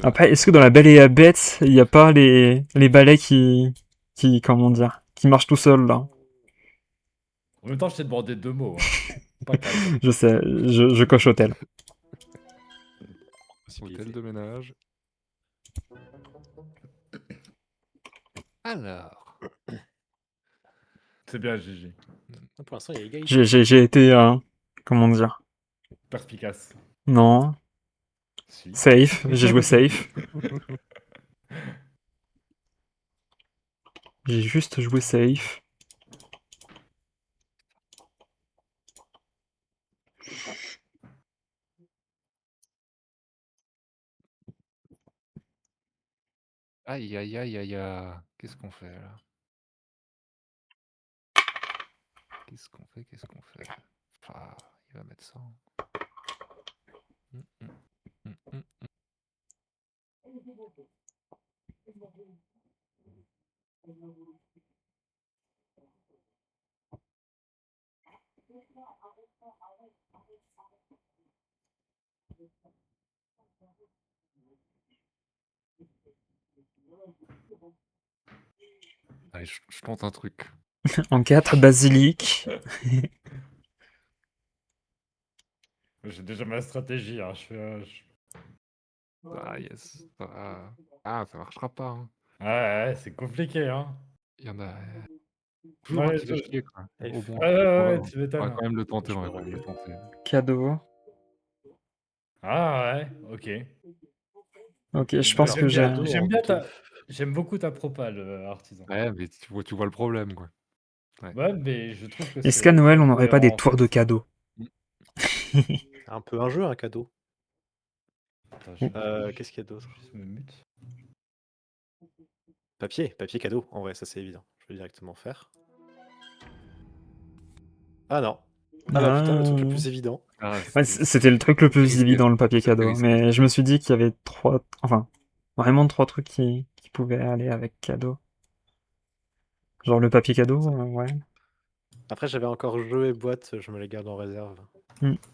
après, est-ce que dans La Belle et la Bête, il n'y a pas les balais comment dire, qui marchent tout seuls, là? En même temps, je t'ai demandé 2 mots. Hein. Pas 4. Je sais, je coche hôtel. Hôtel de ménage. Alors. C'est bien, GG. Pour l'instant, il y a égalité. J'ai été, comment dire? Perspicace. Non, Si. safe, j'ai joué safe. J'ai juste joué safe. Aïe, aïe, aïe, aïe, aïe. Qu'est-ce qu'on fait, là? Qu'est-ce qu'on fait? Ah, il va mettre ça. Allez, je tente un truc. En 4, basilic. J'ai déjà ma stratégie. Hein. Ah, yes. Ah, ça marchera pas. Hein. Ouais, c'est compliqué. Hein. Il y en a toujours un Ouais, qui fait chier, quoi. Au moins. ouais, tu On m'étonnes. va quand même le tenter, on va quand même le tenter. Cadeau. Ah ouais, ok. Ok, je pense que j'ai... J'aime beaucoup ta propale, artisan. Ouais, mais tu vois le problème, quoi. Ouais, mais je trouve que Est-ce qu'à Noël, on n'aurait pas des cohérent, en tours fait. de cadeaux? C'est un peu un jeu, un cadeau. Attends, Qu'est-ce qu'il y a d'autre? juste me mute. Papier cadeau. En vrai, ça c'est évident. Je vais directement faire. Ah non. Ah bah putain, le truc le plus évident. Ah, Ouais, c'était le truc le plus risqué. évident, le papier C'était cadeau. risqué. Mais je me suis dit qu'il y avait vraiment 3 trucs qui pouvaient aller avec cadeau. Genre le papier cadeau, ouais. Après, j'avais encore jeu et boîte, je me les garde en réserve.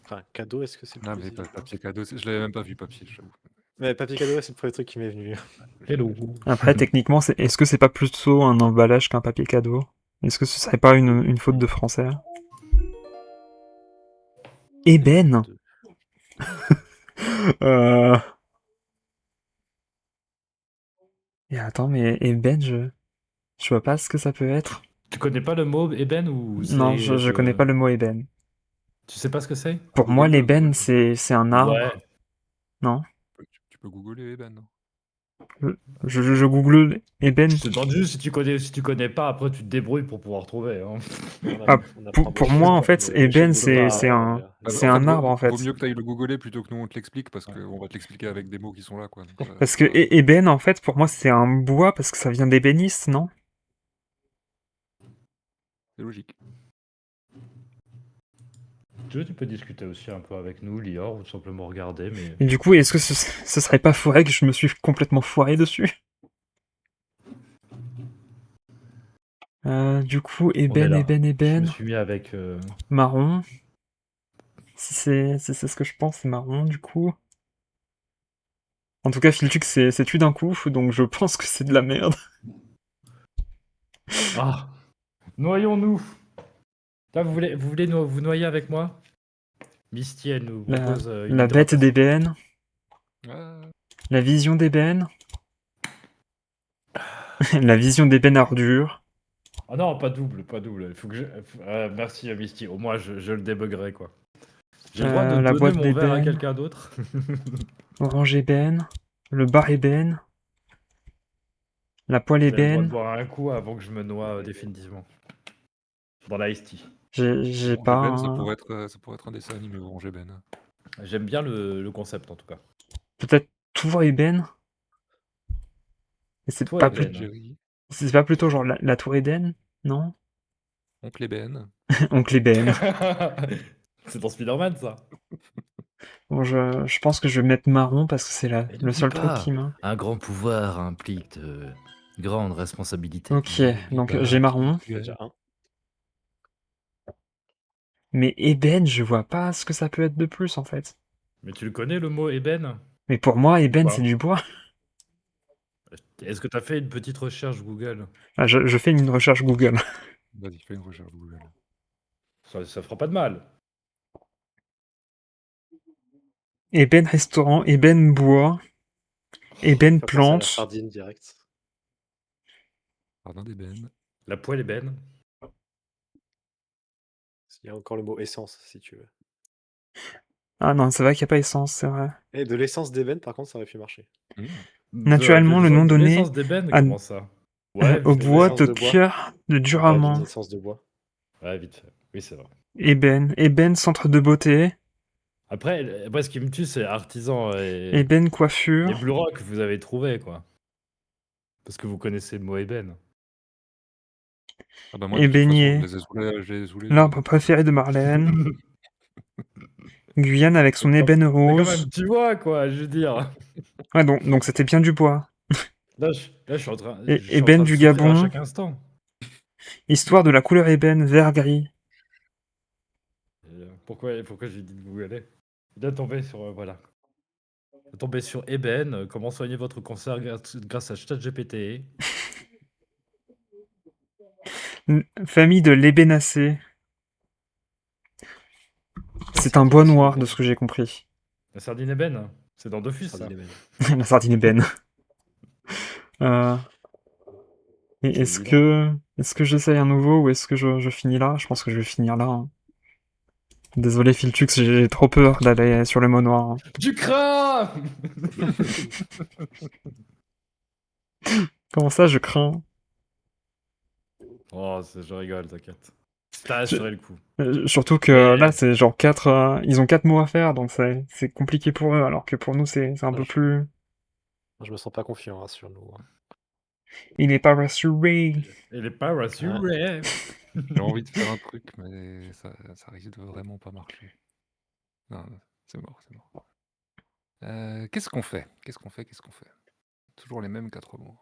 Enfin, cadeau, est-ce que c'est le Non, plus mais évident? papier cadeau, je l'avais même pas vu, papier, j'avoue. Mais papier cadeau, c'est le premier truc qui m'est venu. Hello. Après, techniquement, est-ce que c'est pas plutôt un emballage qu'un papier cadeau? Est-ce que ce serait pas une faute de français? Ébène? Et attends, mais ébène, je vois pas ce que ça peut être. Tu connais pas le mot ébène ou Non, je connais pas le mot ébène. Tu sais pas ce que c'est? Pour moi, Google-le, l'ébène, Google-le. c'est un arbre. Ouais. Non? Tu peux googler Eben. Je google ébène. Je te demande juste si tu connais pas, après tu te débrouilles pour pouvoir trouver. Hein. Pour moi, en fait, ébène, c'est un arbre, en fait. Vaut mieux que tu ailles le googler plutôt que nous on te l'explique, parce qu'on va te l'expliquer avec des mots qui sont là, quoi. Donc, parce que ébène, en fait, pour moi, c'est un bois, parce que ça vient d'ébéniste, non? C'est logique. tu peux discuter aussi un peu avec nous, Lior, ou tout simplement regarder, mais Et du coup, est-ce que ce serait pas foiré que je me suis complètement foiré dessus? Du coup, on est ébène, là. ébène, Je me ébène, suis mis avec... marron. Si c'est ce que je pense, c'est marron, du coup. En tout cas, Filtux c'est tu d'un coup, donc je pense que c'est de la merde. Ah! Noyons-nous! Là, vous voulez vous noyer avec moi? Misty, elle nous La, propose une la bête hydratation. d'ébène, Ah, la vision d'ébène, la vision d'ébène ordure. Ah non, pas double, pas double. Il faut que merci, Misty. Au moins, je le débuggerai, quoi. J'ai le droit de La donner boîte mon verre à d'ébène, quelqu'un d'autre? orange ébène, le bar ébène, la poêle Vous avez le droit de ébène. boire un coup avant que je me noie définitivement. Dans la iced tea. J'ai Orange pas Ébène, un... ça pourrait être un dessin animé, Orange Ébène. J'aime bien le concept, en tout cas. Peut-être tour ébène? Et Toi, Tom et Eben. Jerry, c'est pas plutôt genre la tour Eden? Non? Oncle Ébène. Oncle Ébène. C'est dans Spider-Man, ça. Bon, je pense que je vais mettre marron parce que c'est Et le n'oublie seul truc pas, qui m'a... un grand pouvoir implique de grandes responsabilités. Ok, N'oublie donc pas j'ai qui marron. tu es. Déjà un. Mais ébène, je vois pas ce que ça peut être de plus en fait. Mais tu le connais, le mot ébène? Mais pour moi, ébène, Quoi? c'est du bois. Est-ce que tu as fait une petite recherche Google? Ah, je fais une recherche Google. Vas-y, fais une recherche Google. Ça fera pas de mal. Ébène restaurant, ébène bois, ébène Faut penser à la plante. sardine direct. Jardin d'ébène. La poêle ébène. Il y a encore le mot essence, si tu veux. Ah non, c'est vrai qu'il n'y a pas essence, c'est vrai. Et de l'essence d'ébène, par contre, ça aurait pu marcher. Mmh. Naturellement, le nom De donné l'essence d'ébène, à- comment ça? Ouais, au vite fait. bois l'essence de de bois. cœur de Bah, Duramant. d'une essence de bois. Ouais, vite fait. Oui, c'est vrai. Ébène, ébène centre de beauté, Après, ce qui me tue, c'est artisan ébène et coiffure, Blue Rock, vous avez trouvé, quoi. Parce que vous connaissez le mot ébène. Ah bah moi, de toute façon, ébénier, je les ai sous les yeux. l'arbre préféré de Marlène, Guyane avec son ébène Mais quand rose. même, tu vois, quoi, je veux dire. Ouais, donc c'était bien du bois. Là, je suis en train, Et- je suis en ébène train de du souffrir à Gabon, chaque instant. histoire de la couleur ébène, vert-gris. Pourquoi je lui dis de googler? Il est tombé sur... voilà. Il est tombé sur Eben, comment soigner votre cancer grâce à ChatGPT. Famille de l'ébénacée. C'est un bois noir, de ce que j'ai compris. La sardine Eben, c'est dans Dofus, ça. Sardine ébène. La sardine ébène. Et C'est est-ce que j'essaye un nouveau ou est-ce que je finis là? Je pense que je vais finir là, hein. Désolé Filtux, j'ai trop peur d'aller sur le mot noir, hein. Du craint. Comment ça, je crains? Oh, je rigole, t'inquiète. T'as assuré le coup. Surtout que Mais- là, c'est genre 4... ils ont 4 mots à faire, donc c'est compliqué pour eux, alors que pour nous, c'est un peu plus... Je me sens pas confiant, rassure-nous. Il est pas rassuré. Il est pas rassuré. J'ai envie de faire un truc, mais ça risque de vraiment pas marcher. Non, c'est mort, c'est mort. Qu'est-ce qu'on fait? Qu'est-ce qu'on fait? Toujours les mêmes 4 mots.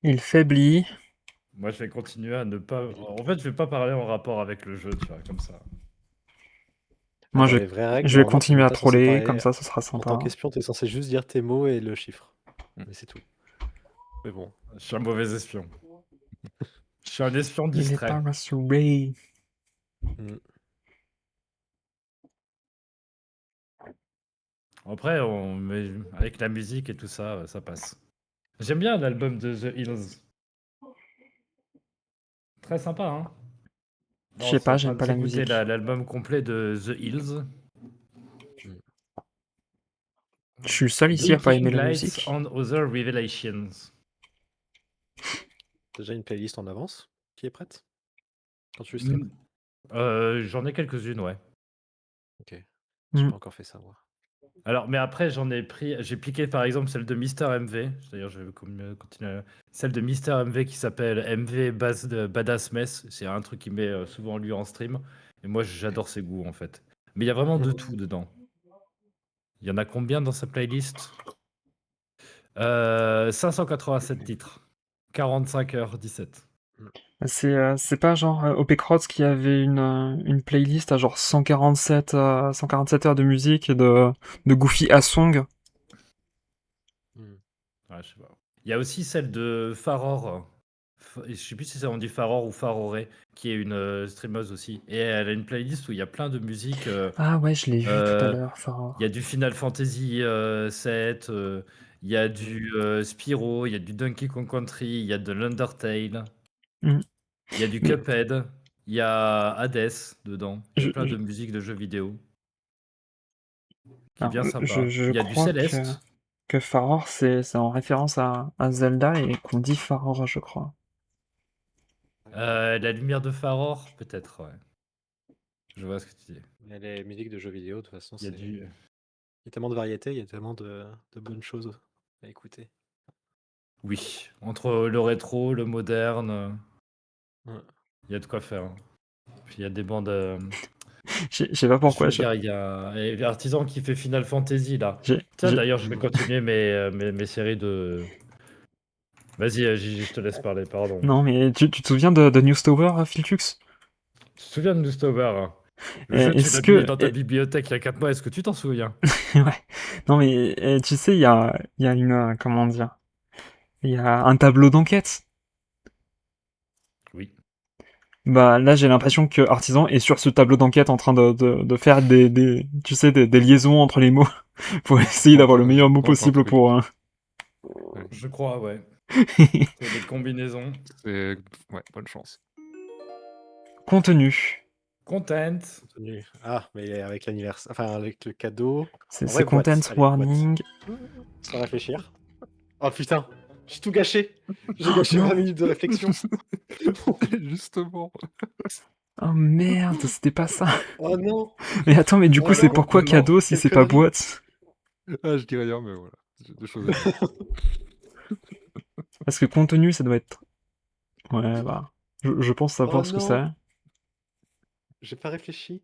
Il faiblit. Moi, je vais continuer à ne pas... En fait, je vais pas parler en rapport avec le jeu, tu vois, comme ça. Moi, Dans les vraies règles, je vais normalement, continuer t'es à pas censé troller, parler. comme ça sera En sympa. tant qu'espion, t'es censé juste dire tes mots et le chiffre. Mm. Mais c'est tout. Mais bon. Je suis un mauvais espion. Je suis un espion Il est distrait. pas rassuré. Mm. Après, avec la musique et tout ça, ça passe. J'aime bien l'album de The Hills. Très sympa, hein. Je sais pas, j'aime pas la Écoutez musique. l'album complet de The Hills. Je suis le seul ici à pas aimer la Blinking musique. Lights on Other Revelations. Déjà une playlist en avance qui est prête quand tu stream. J'en ai quelques-unes, ouais. Ok. J'ai Mm. pas encore fait ça, moi. Alors, mais après, j'ai piqué par exemple celle de Mister MV. D'ailleurs, je vais continuer. Celle de Mister MV qui s'appelle MV Badass Mess. C'est un truc qu'il met souvent lui en stream. Et moi, j'adore ses goûts en fait. Mais il y a vraiment de tout dedans. Il y en a combien dans sa playlist? 587 titres. 45 heures 17. C'est pas genre OP Crots qui avait une playlist à genre 147 heures de musique et de Goofy à Song. Hmm. Ouais, je sais pas. Il y a aussi celle de Faror. Je sais plus si c'est on dit Faror ou Faroré, qui est une streameuse aussi. Et elle a une playlist où il y a plein de musiques. Ah ouais, je l'ai vu tout à euh, l'heure, Il y Faror. a du Final Fantasy 7, il y a du Spyro, il y a du Donkey Kong Country, il y a de l'Undertale, Mm. il y a du Mais Cuphead, il y a Hades dedans. Il y a je, plein je- de musiques de jeux vidéo qui est alors, bien sympa. je Il y a du crois Céleste. que Faror, c'est en référence à Zelda et qu'on dit Faror, je crois. La lumière de Faror, peut-être, ouais. Je vois ce que tu dis. Mais les musiques de jeux vidéo, de toute façon, Il y a il du. y a tellement de variétés, il y a tellement de bonnes choses à écouter. Oui, entre le rétro, le moderne, Ouais. il y a de quoi faire. Puis il y a des bandes. Je sais pas pourquoi. Je veux dire, il y a Artisan qui fait Final Fantasy là. j'ai- Tiens, j'ai- d'ailleurs, je vais continuer mes séries de. Vas-y, Gigi, je te laisse parler, pardon. Non, mais tu te souviens de News Tower, Philtux? Tu te souviens de Newstover? Le jeu, tu Est-ce l'as mis que... dans ta bibliothèque il y a 4 mois, est-ce que tu t'en souviens? Ouais. Non, mais tu sais, il y a une... comment dire? Il y a un tableau d'enquête. Oui. Bah là, j'ai l'impression que Artisan est sur ce tableau d'enquête en train de faire tu sais, des liaisons entre les mots pour essayer d'avoir le meilleur mot Tente un possible truc. pour... Ouais. Je crois, ouais. C'est des combinaisons. C'est... Ouais, bonne chance. Contenu. Content. Contenu. Ah, mais avec l'anniversaire, enfin avec le cadeau. En C'est vrai, content boîte. Allez, warning. boîte. Sans réfléchir. Oh putain, j'ai tout gâché. J'ai gâché 20 minutes de réflexion. Justement. Oh merde, c'était pas ça. Oh non. Mais attends, mais du coup, Oh c'est non. pourquoi cadeau si Quelle c'est pas connerie. boîte? Ah, je dis rien, mais voilà. J'ai des choses à dire. Parce que contenu, ça doit être... Ouais, bah... Je pense savoir Oh ce que c'est. non. J'ai pas réfléchi.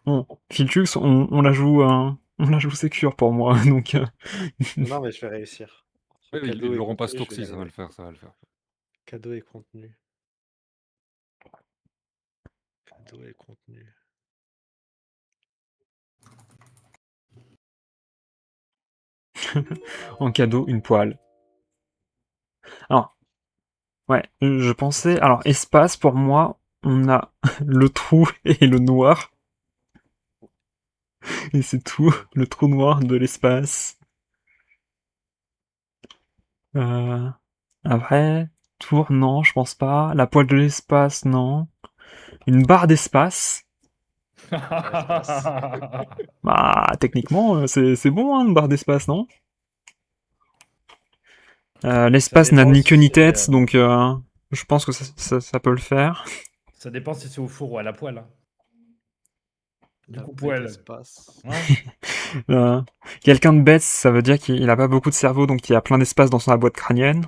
Bon, Philtux, on la joue... on la joue sécure pour moi, donc... Non, mais je vais réussir. Entre Ouais, cadeau ils et l'auront pas contenu, je vais y Stoxy, ça va arriver. le faire, ça va le faire. Cadeau et contenu. Cadeau et contenu. En cadeau, une poêle. Alors, ouais, je pensais... Alors, espace, pour moi, on a le trou et le noir. Et c'est tout, le trou noir de l'espace. Après, tour, non, je pense pas. La poêle de l'espace, non. Une barre d'espace. Bah, techniquement, c'est bon, hein, une barre d'espace, non? L'espace n'a dépend ni si queue ni c'est, tête, donc je pense que ça peut le faire. Ça dépend si c'est au four ou à la poêle, hein. Du La coup, paix poêle. d'espace. Hein? Quelqu'un de bête, ça veut dire qu'il a pas beaucoup de cerveau, donc il a plein d'espace dans sa boîte crânienne.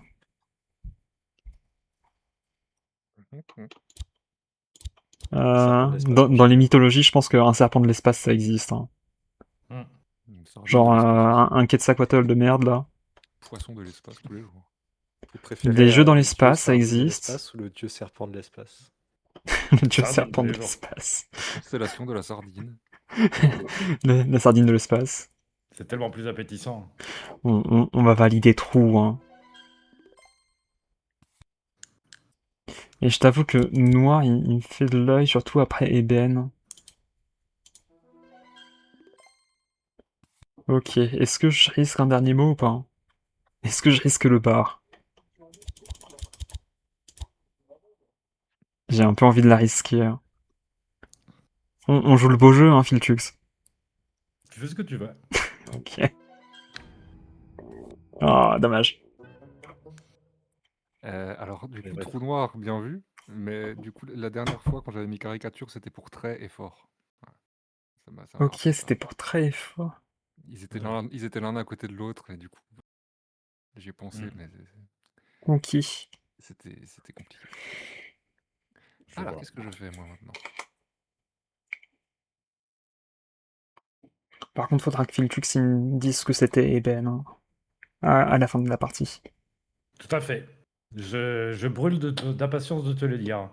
Serpent de l'espace, Dans moi, les je mythologies, je pense qu'un serpent de l'espace, ça existe, hein. Une sardine Genre de l'espace. un Quetzalcoatl de merde, là. Poisson de l'espace tous les jours. Vous préférez Des jeux dans le dieu l'espace, ça sardine de existe. l'espace ou le dieu serpent de l'espace? Le dieu Sardine serpent tous de les jours. l'espace. Constellation de la sardine. La sardine de l'espace. C'est tellement plus appétissant. On va valider trou, hein. Et je t'avoue que noir, il me fait de l'œil, surtout après ébène. Ok, est-ce que je risque un dernier mot ou pas? Est-ce que je risque le bar? J'ai un peu envie de la risquer, hein. On joue le beau jeu, hein, Philtux. Tu fais ce que tu veux. Ok. Ah, dommage. Alors, du Mais coup, ouais. trou noir, bien vu. Mais du coup, la dernière fois, quand j'avais mis caricature, c'était pour très et fort. Ouais. Ça Ok, marche pas. c'était pour très fort. Ils étaient l'un à côté de l'autre, et du coup, j'y ai pensé, mais Ok. c'était compliqué. Je Alors, vois. qu'est-ce que je fais, moi, maintenant? Par contre, faudra que Philtux il me dise ce que c'était Eben hein, à la fin de la partie. Tout à fait. Je brûle d'impatience de te le dire.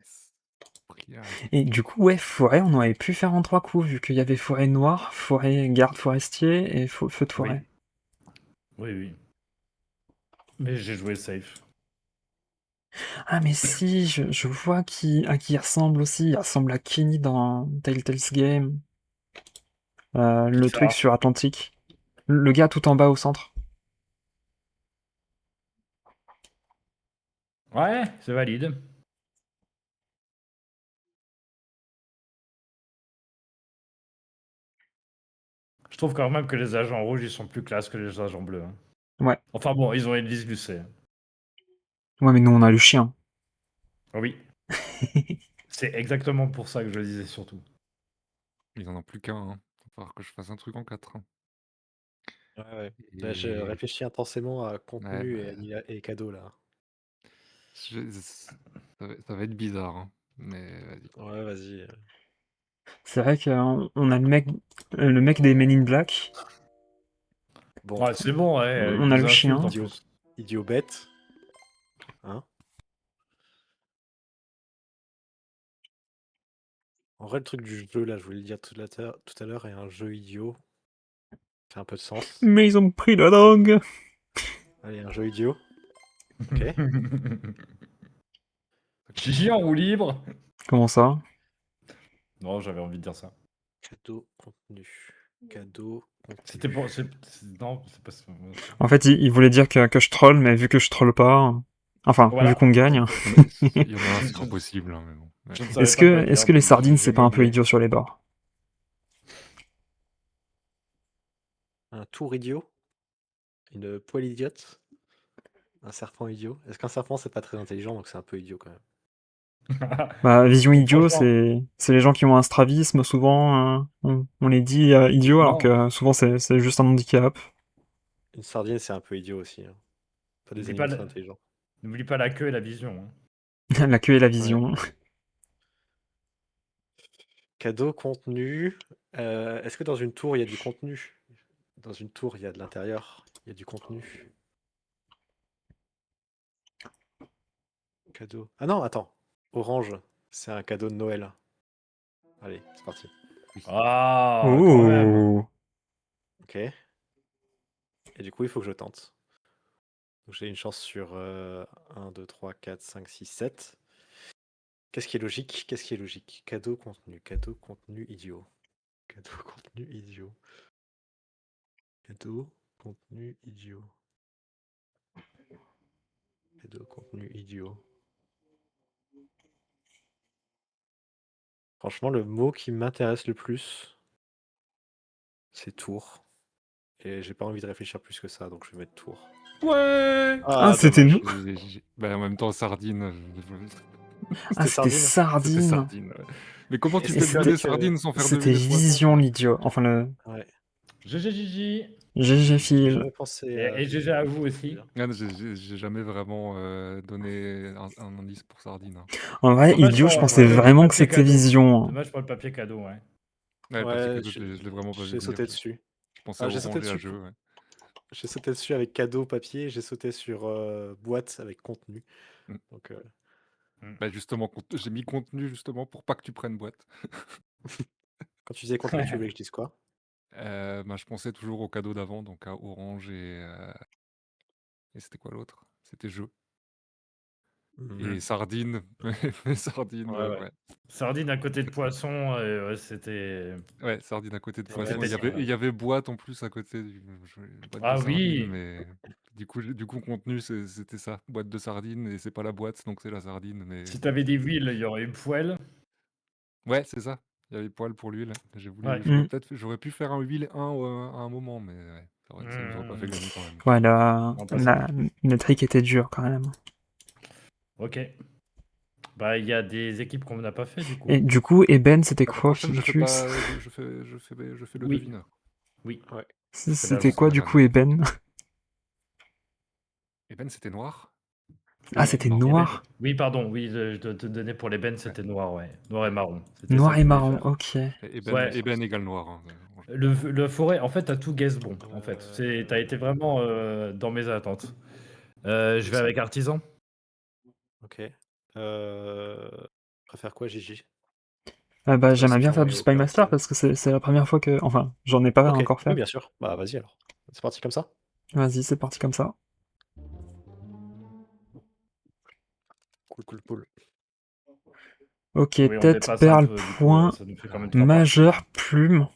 Yes. Prière. Et du coup, ouais, forêt, on aurait pu faire en 3 coups, vu qu'il y avait forêt noire, forêt garde forestier et feu de forêt. Oui, oui. Mais j'ai joué safe. Ah mais si, je vois à qui il ressemble aussi. Il ressemble à Kenny dans Telltale's Game. Le ça truc sur Atlantique. Le gars tout en bas au centre. Ouais, c'est valide. Je trouve quand même que les agents rouges, ils sont plus classe que les agents bleus. Hein. Ouais. Enfin bon, ils ont Elvis Lucet. Ouais, mais nous on a le chien. Oui, c'est exactement pour ça que je le disais surtout. Ils en ont plus qu'un. Hein. Va falloir que je fasse un truc en 4. Hein. Ouais. Bah, je Et... réfléchis intensément à Ouais, contenu bah, et cadeaux là. ça va être bizarre. Hein. Mais vas-y. Ouais, vas-y. C'est vrai qu'on a le mec des Men in Black. Bon, Ouais, c'est bon, ouais, On ils a nous le chien. insultent en idiot, plus. idiot bête. Hein? En vrai, le truc du jeu là, je voulais le dire tout à l'heure, est un jeu idiot. Ça fait un peu de sens. Mais ils ont pris la drogue. Allez, un jeu idiot. Ok. Gigi en roue libre. Comment ça? Non, j'avais envie de dire ça. Cadeau, contenu. Cadeau, contenu. C'était pour. Non, c'est pas ça. En fait, il voulait dire que je troll, mais vu que je troll pas... Enfin, Voilà. vu qu'on gagne... Il y en a un, c'est impossible. Hein, mais bon. Ouais. Je ne savais Est-ce pas quoi que, dire, est-ce que les donc sardines, j'ai c'est pas un peu meublé. idiot sur les bords? Un tour idiot. Une poêle idiote. Un serpent idiot. Est-ce qu'un serpent c'est pas très intelligent donc c'est un peu idiot quand même? Bah, vision idiot, Franchement. c'est les gens qui ont un strabisme, souvent, on les dit idiots, alors Non. que souvent c'est juste un handicap. Une sardine c'est un peu idiot aussi. Hein. Pas des N'oublie animaux pas, très intelligents. n'oublie pas la queue et la vision. Hein. La queue et la vision. Cadeau, contenu. Est-ce que dans une tour il y a du contenu? Dans une tour il y a de l'intérieur, il y a du contenu. Cadeau. Ah non, attends. Orange, c'est un cadeau de Noël. Allez, c'est parti. Ah, quand même. Ouh. Ok. Et du coup, il faut que je tente. Donc j'ai une chance sur 1, 2, 3, 4, 5, 6, 7. Qu'est-ce qui est logique? Qu'est-ce qui est logique? Cadeau, contenu, idiot. Cadeau, contenu, idiot. Cadeau, contenu, idiot. Cadeau, contenu, idiot. Franchement, le mot qui m'intéresse le plus, c'est tour. Et j'ai pas envie de réfléchir plus que ça, donc je vais mettre tour. Ouais. Ah, c'était dommage. nous? Bah, en même temps, sardine. Ah, c'était sardine. C'était sardine. sardine. Ouais. Mais comment tu Et peux c'était deviner que- sardine sans faire C'était deviner poisson? vision l'idiot. Enfin, le Ouais. GG Gigi. GG J'ai Phil. jamais pensé à. Et GG à vous aussi. Ah, j'ai jamais vraiment donné un indice pour sardine. Hein. En vrai, Dommage idiot, pour- je pensais le vraiment que papier c'était cadeau. vision. Dommage pour le papier cadeau, ouais. Ouais, le Ouais, papier cadeau, je l'ai vraiment pas vu j'ai venir. sauté dessus. Je pensais Ah, à j'ai sauté orange et à dessus. jeu. Ouais. J'ai sauté dessus avec cadeau papier, j'ai sauté sur boîte avec contenu. Mm. Donc, Bah justement, j'ai mis contenu justement pour pas que tu prennes boîte. quand tu disais contenu, tu voulais que je dise quoi? Bah, je pensais toujours au cadeau d'avant, donc à orange et c'était quoi l'autre? C'était jeu. Et sardine, mais sardine, Ouais, ouais. ouais. Sardine à côté de poisson, ouais, c'était. Ouais, sardine à côté de Ouais, poisson. c'était bien. Il y avait boîte en plus à côté boîte Ah de sardine, oui. mais du coup contenu c'était ça, boîte de sardine et c'est pas la boîte donc c'est la sardine. Mais Si t'avais dit huile, il y aurait eu poêle. ouais, c'est ça. Il y avait poil pour l'huile. J'ai voulu, Ouais. j'aurais pu faire un huile 1 à un moment, mais ouais, ça nous aurait pas fait gagner quand même. Ouais, Non, pas ça. le trick était dur quand même. Ok. Bah, il y a des équipes qu'on n'a pas fait du coup. Et du coup, Eben, c'était La quoi, prochaine, je fais Philtux? pas, je fais le Oui. devineur. Oui. Ouais. C'était la quoi, semaine du coup, dernière. Eben? Et Ben, c'était noir. Ah, c'était Marron. noir. Oui, pardon, oui, je dois te donner pour l'ébène, c'était noir, ouais. Noir et marron. C'était Noir ça que et je voulais marron, faire. ok. Ouais. Ébène égale noir. Hein. Le forêt, en fait, t'as tout guess bon, en fait. T'as été vraiment dans mes attentes. Je vais ça. avec artisan. Ok. Préfère quoi, Gigi? Bah, j'aimerais bien Espion faire du et Spy Master opérative. parce que c'est la première fois que... Enfin, j'en ai pas Ok, encore oui, fait. bien sûr. Bah, vas-y alors. C'est parti comme ça. Vas-y, c'est parti comme ça. Cool. Ok, Oui, on tête, dépasse un perle, peu, du coup, point, ça nous fait quand même 3 majeur, parties. plume,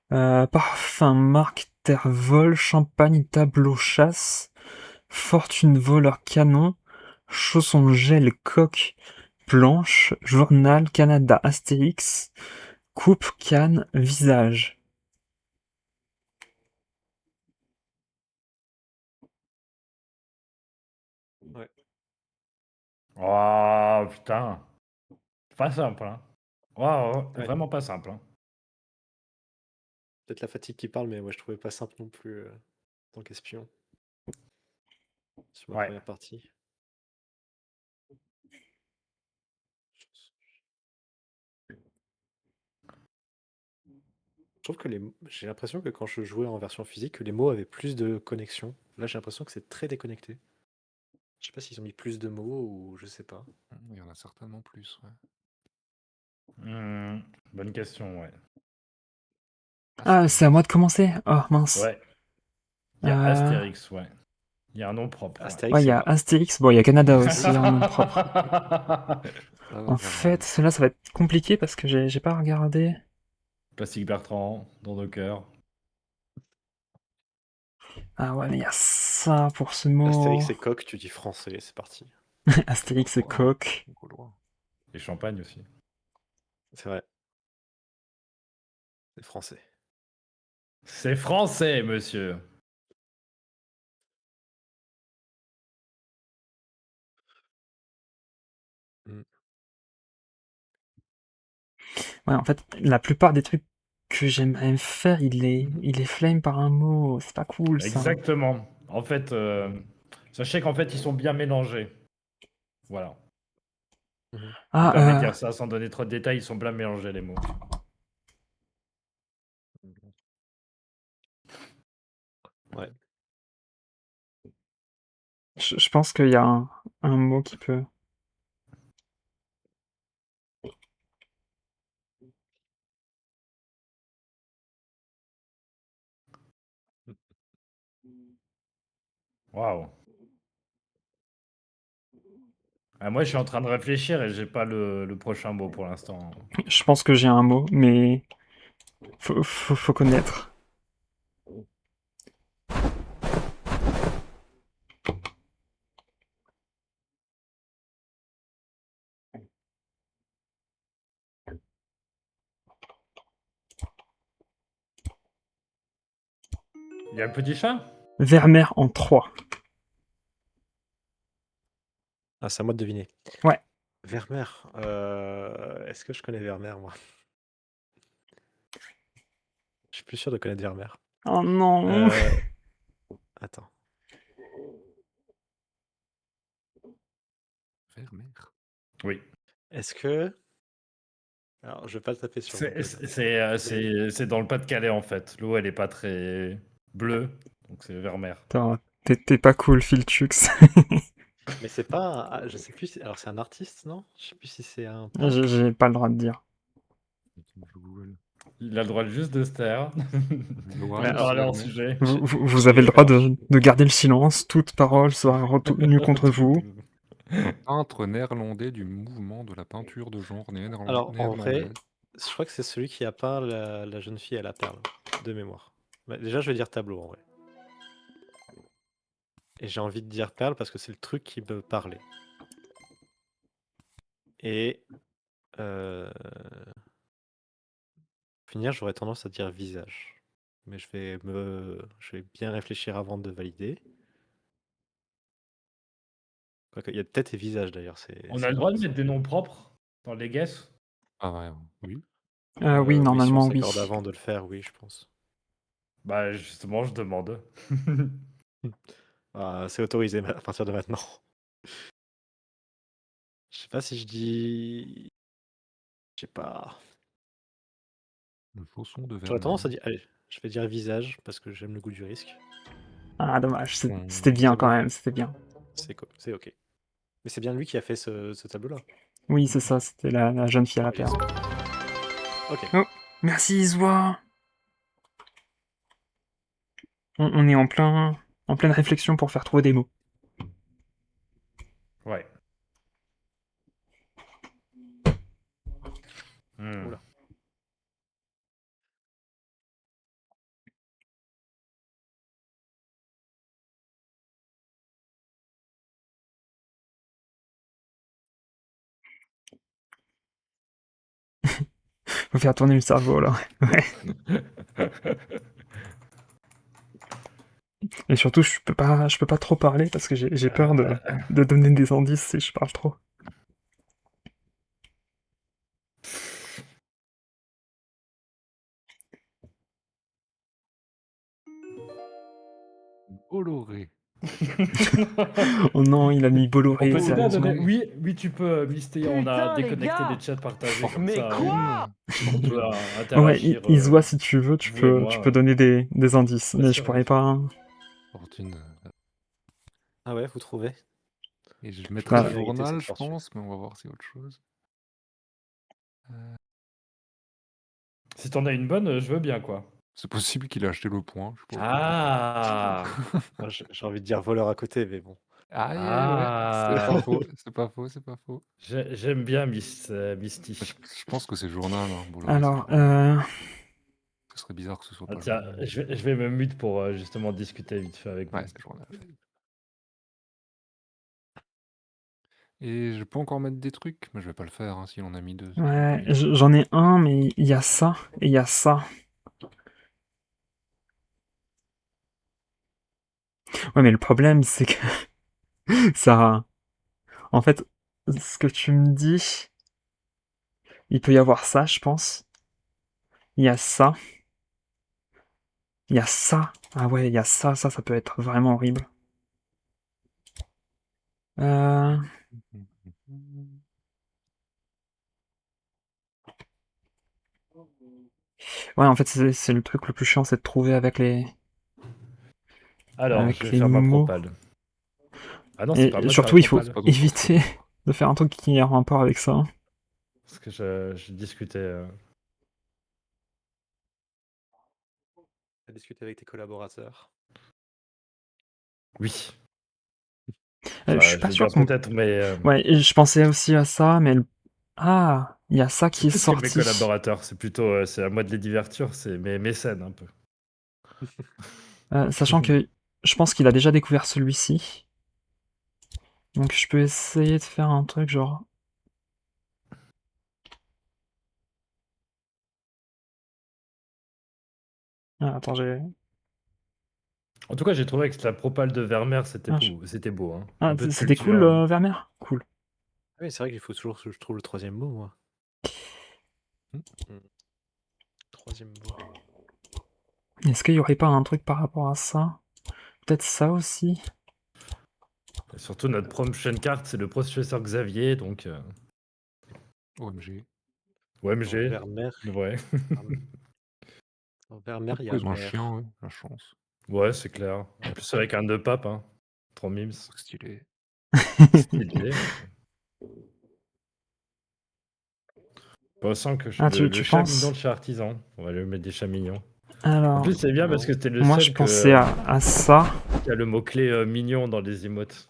parfum, marque, terre, vol, champagne, tableau, chasse, fortune, voleur, canon, chausson, gel, coque, planche, journal, Canada, Astérix, coupe, canne, visage. Ouais. Oh, putain. Pas simple, hein. Oh, Ouais. vraiment pas simple, hein. Peut-être la fatigue qui parle, mais moi je trouvais pas simple non plus en tant qu'espion. Sur ma Ouais. première partie. Je trouve que j'ai l'impression que quand je jouais en version physique, que les mots avaient plus de connexion. Là, j'ai l'impression que c'est très déconnecté. Je sais pas s'ils ont mis plus de mots ou je sais pas. Il y en a certainement plus, ouais. Bonne question, ouais. Ah, c'est à moi de commencer. Oh, mince. Ouais. Il y a Astérix, ouais. Il y a un nom propre. Ouais. Astérix, Ouais, il y c'est a quoi? Astérix. Bon, il y a Canada aussi en nom propre. Ça va En faire, fait, cela, ça va être compliqué parce que j'ai pas regardé. Plastique Bertrand, dans nos cœurs. Ah ouais, mais il y a ça pour ce mot. Astérix et coq, tu dis français, c'est parti. Astérix et coq. Gaulois. Et champagne aussi. C'est vrai. C'est français. C'est français, monsieur. Ouais, en fait, la plupart des trucs que j'aimerais faire, il est flame par un mot. C'est pas cool, ça. Exactement. En fait, sachez qu'en fait, ils sont bien mélangés. Voilà. Je me permets de dire ça sans donner trop de détails, ils sont bien mélangés, les mots. Ouais. Je pense qu'il y a un mot qui peut... Waouh. Ah, moi, je suis en train de réfléchir et j'ai pas le prochain mot pour l'instant. Je pense que j'ai un mot, mais faut connaître. Il y a un petit chat? Vermeer en 3. Ah, c'est à moi de deviner. Ouais. Vermeer. Est-ce que je connais Vermeer, moi? Je suis plus sûr de connaître Vermeer. Oh non. Attends. Vermeer. Oui. Est-ce que... Alors, je vais pas le taper sur Google. C'est dans le Pas-de-Calais, en fait. L'eau, elle est pas très bleue, donc c'est Vermeer. Attends, t'es pas cool, Filchux. Mais c'est pas... Ah, je sais plus si... Alors, c'est un artiste, non? Je sais plus si c'est un... J'ai pas le droit de dire. Il a le droit juste de se taire. Ouais, de alors, parler hors Vermeer. sujet. Vous avez le droit de garder le silence. Toute parole sera retenue contre vous. Peintre néerlandais du mouvement de la peinture de genre Alors, en vrai, néerlandaise. je crois que c'est celui qui a peint la jeune fille à la perle, de mémoire. Bah, déjà, je vais dire tableau, en vrai. Et j'ai envie de dire perle parce que c'est le truc qui me parlait. Et... Pour finir, j'aurais tendance à dire visage. Mais je vais bien réfléchir avant de valider. Quoique, il y a tête et visage d'ailleurs. On a le droit de mettre des noms propres dans les guesses? Ah ouais, oui. Oui, Si on normalement, oui. s'accorde avant de le faire, oui, je pense. Bah, justement, je demande. Ah, c'est autorisé à partir de maintenant. Je sais pas si je dis. Je sais pas. Le chausson de J'aurais tendance à Vermeer. dire. Allez, je vais dire visage parce que j'aime le goût du risque. Ah, dommage, On- c'était bien c'est quand bon. même, c'était bien. C'est ok. Mais c'est bien lui qui a fait ce tableau-là. Oui, c'est ça, c'était la jeune fille à la Ah, yes. perle. Ok. Oh, merci Iswa. On est en pleine réflexion pour faire trouver des mots. Ouais. Hmm. Oula. Faut faire tourner le cerveau là. Ouais. Et surtout, je peux pas trop parler parce que j'ai peur de donner des indices si je parle trop. Bolloré. Oh non, il a mis On Bolloré, peut t'aider à sérieusement. donner. Oui, tu peux, Misty. On a Putain, les déconnecté gars les chats partagés comme Mais ça. quoi On peut Ouais, interagir. Iswa, si tu veux, tu vous et moi. peux donner des indices, Bien mais sûr, je pourrais bien sûr. pas. Fortune. Ah ouais, vous trouvez? Et je Bah, mettrais la vérité, journal, c'est je fortune. pense, mais on va voir si autre chose. Si t'en as une bonne, je veux bien, quoi. C'est possible qu'il a acheté le point. Je sais pas. Ah Moi, j'ai envie de dire voleur à côté, mais bon. Ah, ouais, c'est Ah pas faux, c'est pas faux, c'est pas faux. J'aime bien Misty. Je pense que c'est journal, hein, Bolloré. Alors, Ce serait bizarre que ce soit Ah, pas tiens, journal. je vais me mute pour justement discuter vite fait avec vous. Ouais, c'est journal. Et je peux encore mettre des trucs, mais je vais pas le faire hein, si on a mis deux. ouais, j'en ai un, mais il y a ça et il y a ça. Ouais, mais le problème, c'est que ça. En fait, ce que tu me dis, il peut y avoir ça, je pense. Il y a ça. Il y a ça. Ah ouais, il y a ça. Ça peut être vraiment horrible. Euh... Ouais, en fait, c'est le truc le plus chiant, c'est de trouver avec Alors, je vais les faire ma mots. propale. Ah non, c'est pas Et moi de surtout, faire il la faut propale. pas d'autre éviter de faire un truc qui est en rapport avec ça. Parce que je discutais. T'as discuté avec tes collaborateurs. Oui. Je Enfin, suis je pas vais sûr dire qu'on... peut-être, mais Ouais, et je pensais aussi à ça, mais... Ah, il y a ça qui est plus que mes sorti. collaborateurs, c'est plutôt c'est à moi de les divertir, c'est mes mécènes un peu. Sachant que je pense qu'il a déjà découvert celui-ci. Donc je peux essayer de faire un truc genre... Ah, attends, j'ai... En tout cas, j'ai trouvé que la propale de Vermeer, c'était Ah, beau. Hein. Ah, Un peu de c'était cool, culture. Vermeer? Cool. Ah oui, c'est vrai qu'il faut toujours que je trouve le troisième mot, moi. Troisième mot. Est-ce qu'il y aurait pas un truc par rapport à ça? Peut-être ça aussi? Et surtout, notre prochaine carte, c'est le professeur Xavier, donc OMG. OMG. Vermeer. Ouais. Vermeer, il y Pourquoi a ils ont un mer. chien, ouais, la chance. Ouais, c'est clair. En plus, avec un nœud pape, hein. Trop mimes. Stylé. Stylé. On sent que Ah, le tu chat penses? mignon de chez Artisan. On va lui mettre des chats mignons. En Alors, plus, c'est bien parce que c'était le moi seul je pensais à ça. qui a le mot-clé mignon dans les emotes.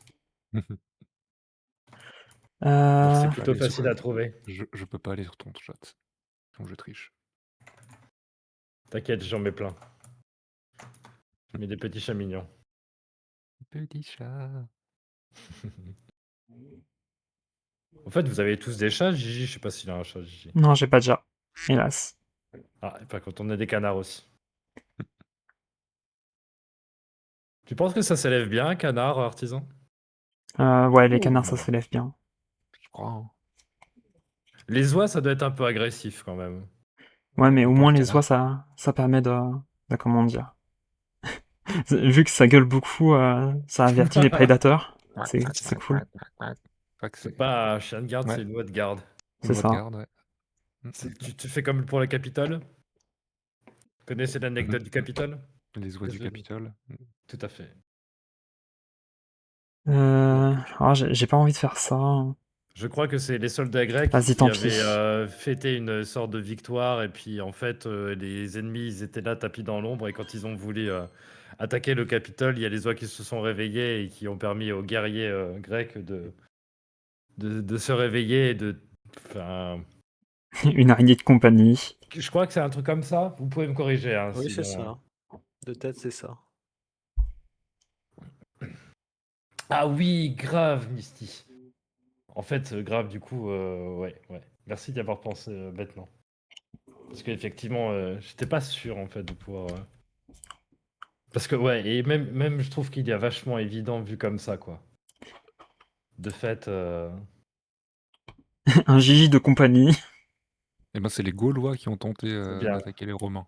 Donc c'est plutôt Allez, facile à trouver. Je peux pas aller sur ton chat. Donc je triche. T'inquiète, j'en mets plein. Je mets des petits chats mignons. Petit chat. En fait, vous avez tous des chats, Gigi. Je sais pas s'il a un chat, Gigi. Non, j'ai pas déjà. Hélas. Ah, et pas quand on a des canards aussi. Tu penses que ça s'élève bien, un canard Artisan? Ouais, les Ouh. canards, ça s'élève bien. Je crois. Hein. Les oies, ça doit être un peu agressif quand même. Ouais, mais au Dépend moins du les oies, canard. ça permet de comment dire. Vu que ça gueule beaucoup, ça avertit les prédateurs. C'est cool. Pas que C'est c'est pas un chien de garde, Ouais. c'est une oie de garde. une C'est voie de ça. garde, ouais. Tu fais comme pour le Capitole? Connaissez l'anecdote du Capitole? Les oies du Désolé. Capitole. Tout à fait. J'ai pas envie de faire ça. Je crois que c'est les soldats grecs Vas-y, qui tant avaient pis. fêté une sorte de victoire, et puis en fait, les ennemis, ils étaient là tapis dans l'ombre, et quand ils ont voulu attaquer le Capitole, il y a les oies qui se sont réveillées et qui ont permis aux guerriers grecs de se réveiller et de. Enfin, Une araignée de compagnie. je crois que c'est un truc comme ça. Vous pouvez me corriger, hein, Oui, c'est sinon. ça. De tête, c'est ça. Ah oui, grave, Misty. En fait, grave, du coup, ouais. Merci d'y avoir pensé bêtement. Parce qu'effectivement, j'étais pas sûr en fait de pouvoir. Parce que ouais, et même je trouve qu'il y a vachement évident vu comme ça, quoi. De fait. Un Gigi de compagnie. Et ben, c'est les Gaulois qui ont tenté bien. d'attaquer les Romains.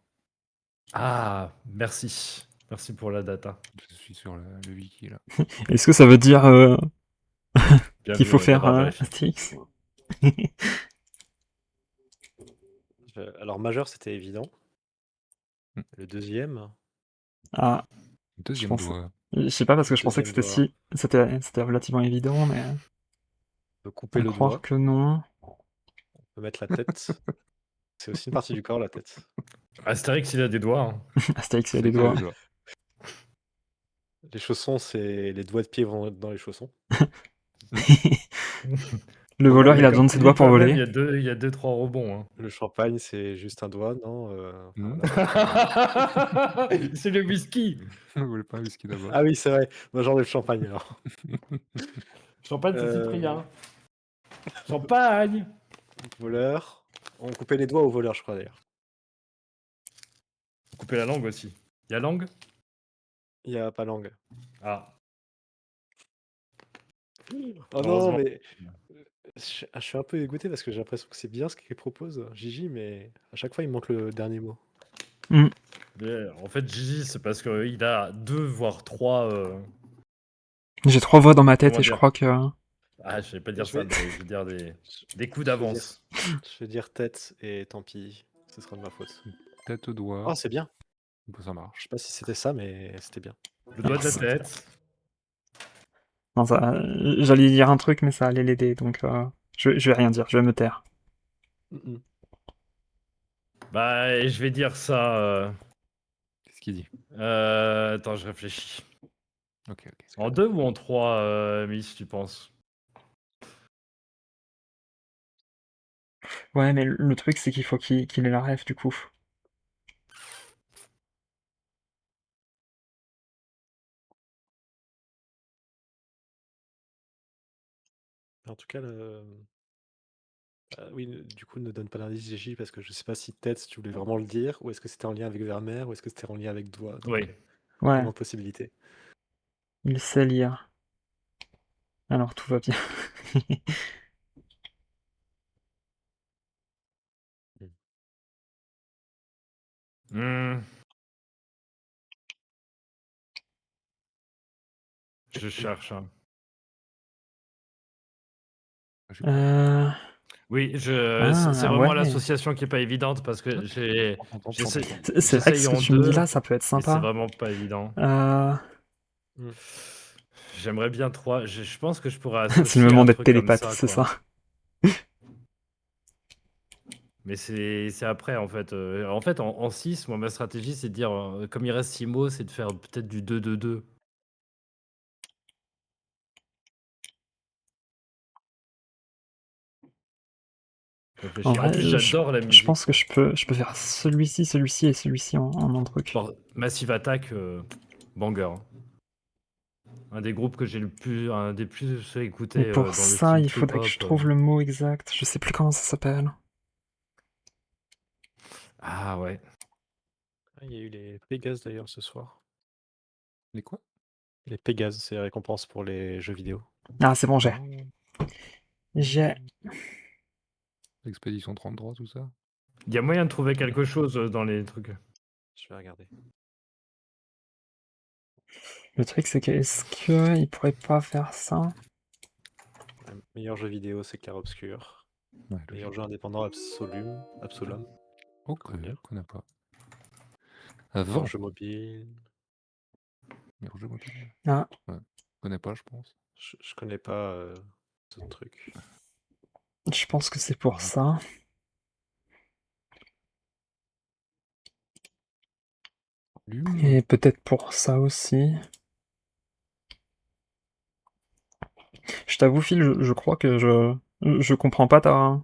Ah, merci. Merci pour la data. Je suis sur le wiki là. Est-ce que ça veut dire Bien qu'il vu, faut on faire viendra vérifier. Astérix? Alors, majeur, c'était évident. Hmm. Le deuxième, Ah, Deuxième pense- doigt. je sais pas parce que je pensais que Deuxième c'était relativement évident, mais on peut couper à le croire doigt, que non. on peut mettre la tête. C'est aussi une partie du corps, la tête. Astérix, il a des doigts. Hein. Astérix, il a C'est des que les doigts. doigts. Les chaussons, c'est les doigts de pied vont dans les chaussons. Le voleur, Ouais, il mais a besoin comme de tu ses dis doigts pour toi-même, voler. il y a deux, trois rebonds. Hein. Le champagne, c'est juste un doigt, non Hmm. voilà. C'est le whisky. Vous voulez pas un whisky d'abord? Ah oui, c'est vrai. Moi, j'enlève le champagne alors. Champagne, c'est Euh, Cyprien. Champagne. Voleur. On coupait les doigts au voleur, je crois d'ailleurs. Couper la langue aussi. Il y a langue? Il n'y a pas langue. Ah. Oh non, Heureusement. mais je suis un peu dégoûté parce que j'ai l'impression que c'est bien ce qu'il propose, Gigi, mais à chaque fois, il manque le dernier mot. Mais, en fait, Gigi, c'est parce qu'il a 2 voire 3. J'ai 3 voix dans ma tête Comment et je dire? crois que Ah, je vais pas dire Je ça, vais- mais je veux dire des coups je vais dire- d'avance. Je vais dire tête et tant pis, ce sera de ma faute. Tête, doigt. Oh, c'est bien. Bon, ça Je marche. sais pas si c'était ça, mais c'était bien. Le doigt de la Yes. tête. non, j'allais dire un truc, mais ça allait l'aider, donc je vais rien dire, je vais me taire. Mm-mm. Bah, et je vais dire ça. Qu'est-ce qu'il dit? Attends, je réfléchis. Ok. En 2 ou en 3, Miss, tu penses? Ouais, mais le truc, c'est qu'il faut qu'il ait la ref, du coup. En tout cas, oui, du coup, ne donne pas l'indice, Gigi, parce que je sais pas si tête, tu voulais vraiment le dire, ou est-ce que c'était en lien avec Vermeer, ou est-ce que c'était en lien avec doigt. Donc, Oui. Ouais, tellement de possibilités. il sait lire. Alors, tout va bien. Hmm. Je cherche. Hein. J'ai pas- Oui, c'est Ah, vraiment ouais. l'association qui est pas évidente parce que j'essaie C'est vrai que ce que en tu me dis 2, là, ça peut être mais c'est sympa. vraiment pas évident. J'aimerais bien 3. Je pense que je pourrais associer c'est le moment un d'être truc comme télépathe, ça, c'est quoi. ça. Mais c'est après, en fait. En fait, en 6, moi, ma stratégie, c'est de dire, comme il reste 6 mots, c'est de faire peut-être du 2-2-2. En En vrai, plus, j'adore la musique. je pense que je peux faire celui-ci et celui-ci en un truc. Genre, Massive Attack, banger. Hein. Un des groupes que j'ai un des plus écoutés Mais pour dans le ça, style il faudrait que je trip-hop. trouve le mot exact. Je sais plus comment ça s'appelle. Ah ouais. Il y a eu les Pégases d'ailleurs ce soir. Les quoi? Les Pégases, c'est les récompenses pour les jeux vidéo. Ah, c'est bon, j'ai. J'ai. Expédition 33, tout ça? Il y a moyen de trouver quelque chose dans les trucs. Je vais regarder. Le truc, c'est que est-ce qu'il pourrait pas faire ça? Le meilleur jeu vidéo, c'est Clair-Obscur. Ouais, Meilleur logique. jeu indépendant, Absolum. Ok, Comment dire. connais pas. Meilleur Vent, jeu mobile. meilleur jeu mobile. Ah, Connais pas, je pense. Je connais pas ce truc. je pense que c'est pour ça. Lume. Et peut-être pour ça aussi. Je t'avoue, Phil, je crois que je comprends pas ta.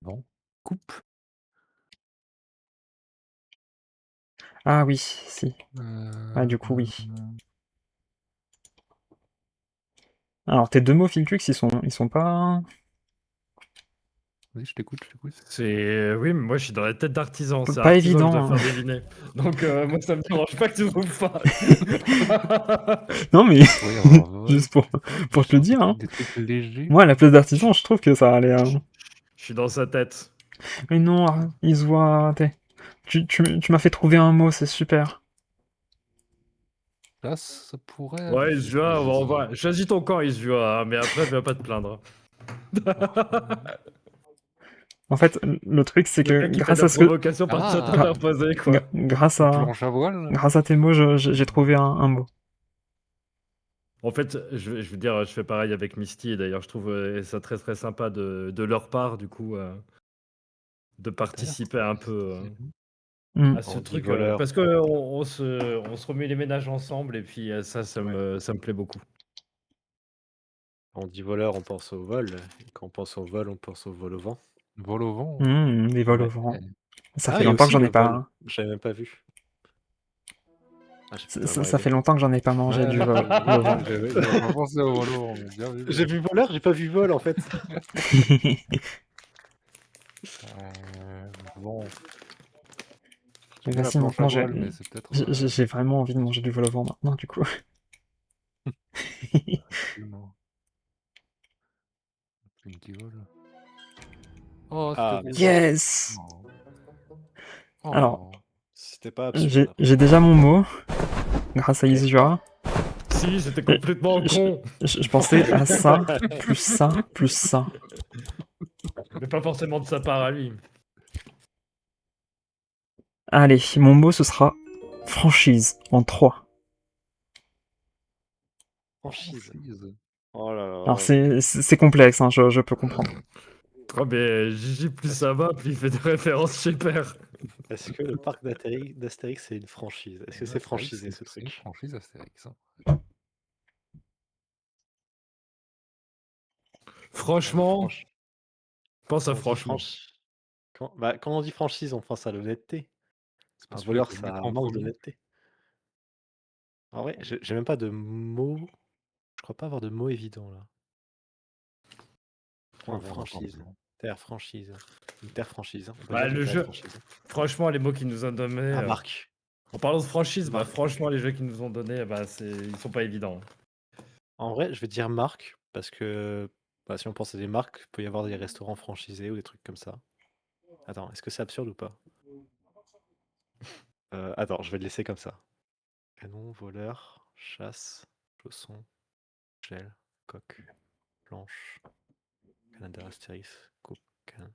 Vent. Coupe. Ah oui, si. Ah, du coup, oui. Alors, tes deux mots, Philtux, ils sont pas. Vas-y, je t'écoute, je t'écoute. C'est. Oui, mais moi je suis dans la tête d'artisan. C'est Pas artisan que je évident, dois hein. faire deviner. Donc moi ça me dérange pas que tu trouves pas. Non, mais Ouais, y avoir vol, juste pour te le dire, hein. des trucs légers. Moi, à la place d'artisan, je trouve que ça allait. Je suis dans sa tête. Mais non, il se voit. Tu m'as fait trouver un mot, c'est super. Là, ça pourrait. Ouais, Je- Isua, je- on va. Choisis ton camp, Isua, hein, mais après, viens pas te plaindre. En fait, le truc, c'est Le que mec qui fait de grâce la à ce que. provocation par Ah. chat interposé, quoi. Grâce Une à. planche à voile. Grâce à tes mots, j'ai trouvé un mot. En fait, je veux dire, je fais pareil avec Misty, et d'ailleurs, je trouve ça très très sympa de leur part, du coup, de participer un peu Hmm. à ce On dit truc. voleur. Parce qu'on on se remet les ménages ensemble, et puis ça me plaît beaucoup. On dit voleur, on pense au vol. Et quand on pense au vol, on pense au vol au vent. Vol au vent. Des vols au Ouais. vent. Ça Ah, fait il y a longtemps que aussi j'en le ai pas. vol. J'avais même pas vu. Ah, j'ai peut-être mal Ça fait rêvé. longtemps que j'en ai pas mangé du vol au vent. J'avais pas pensé au vol au vent, mais bien vu. J'ai vu voleur, j'ai pas vu vol en fait. Bon. Mais La vas-y, planche à maintenant, voile, mais c'est peut-être. j'ai vraiment envie de manger du vol au vent maintenant, du coup. Non. Un petit vol. Oh, Ah, c'était beau. Yes! Oh. Alors, C'était pas absurde. j'ai déjà mon mot, grâce à Isua. Si, c'était complètement con, Je pensais à ça, plus ça, plus ça. mais pas forcément de sa part à lui. Allez, mon mot, ce sera franchise, en 3. Franchise. Oh là là. Alors, c'est complexe, hein, je peux comprendre. Oh, mais Gigi, plus ça va, plus il fait des références chez Père. Est-ce que le parc d'Astérix c'est une franchise? Est-ce que c'est franchisé ce C'est une truc? franchise Astérix. Hein. Franchement, pense à Quand on dit franchement. quand on dit franchise, on pense à l'honnêteté. C'est pas Un celui voleur, avec le ça micro en manque premier. d'honnêteté. En vrai, j'ai même pas de mots. Je crois pas avoir de mots évidents là. Point Bon, franchise. Terre franchise. Une terre franchise. On peut Bah, dire le une terre jeu, franchise. franchement, les mots qu'ils nous ont donnés. Ah, marque. En parlant de franchise, bah, Marque. franchement, les jeux qu'ils nous ont donnés, bah, ils sont pas évidents. En vrai, je vais dire marque parce que si on pense à des marques, il peut y avoir des restaurants franchisés ou des trucs comme ça. Attends, est-ce que c'est absurde ou pas? Attends, je vais le laisser comme ça. Canon, voleur, chasse, chausson, gel, coque, planche, Canada, Astérix, coupe, canne.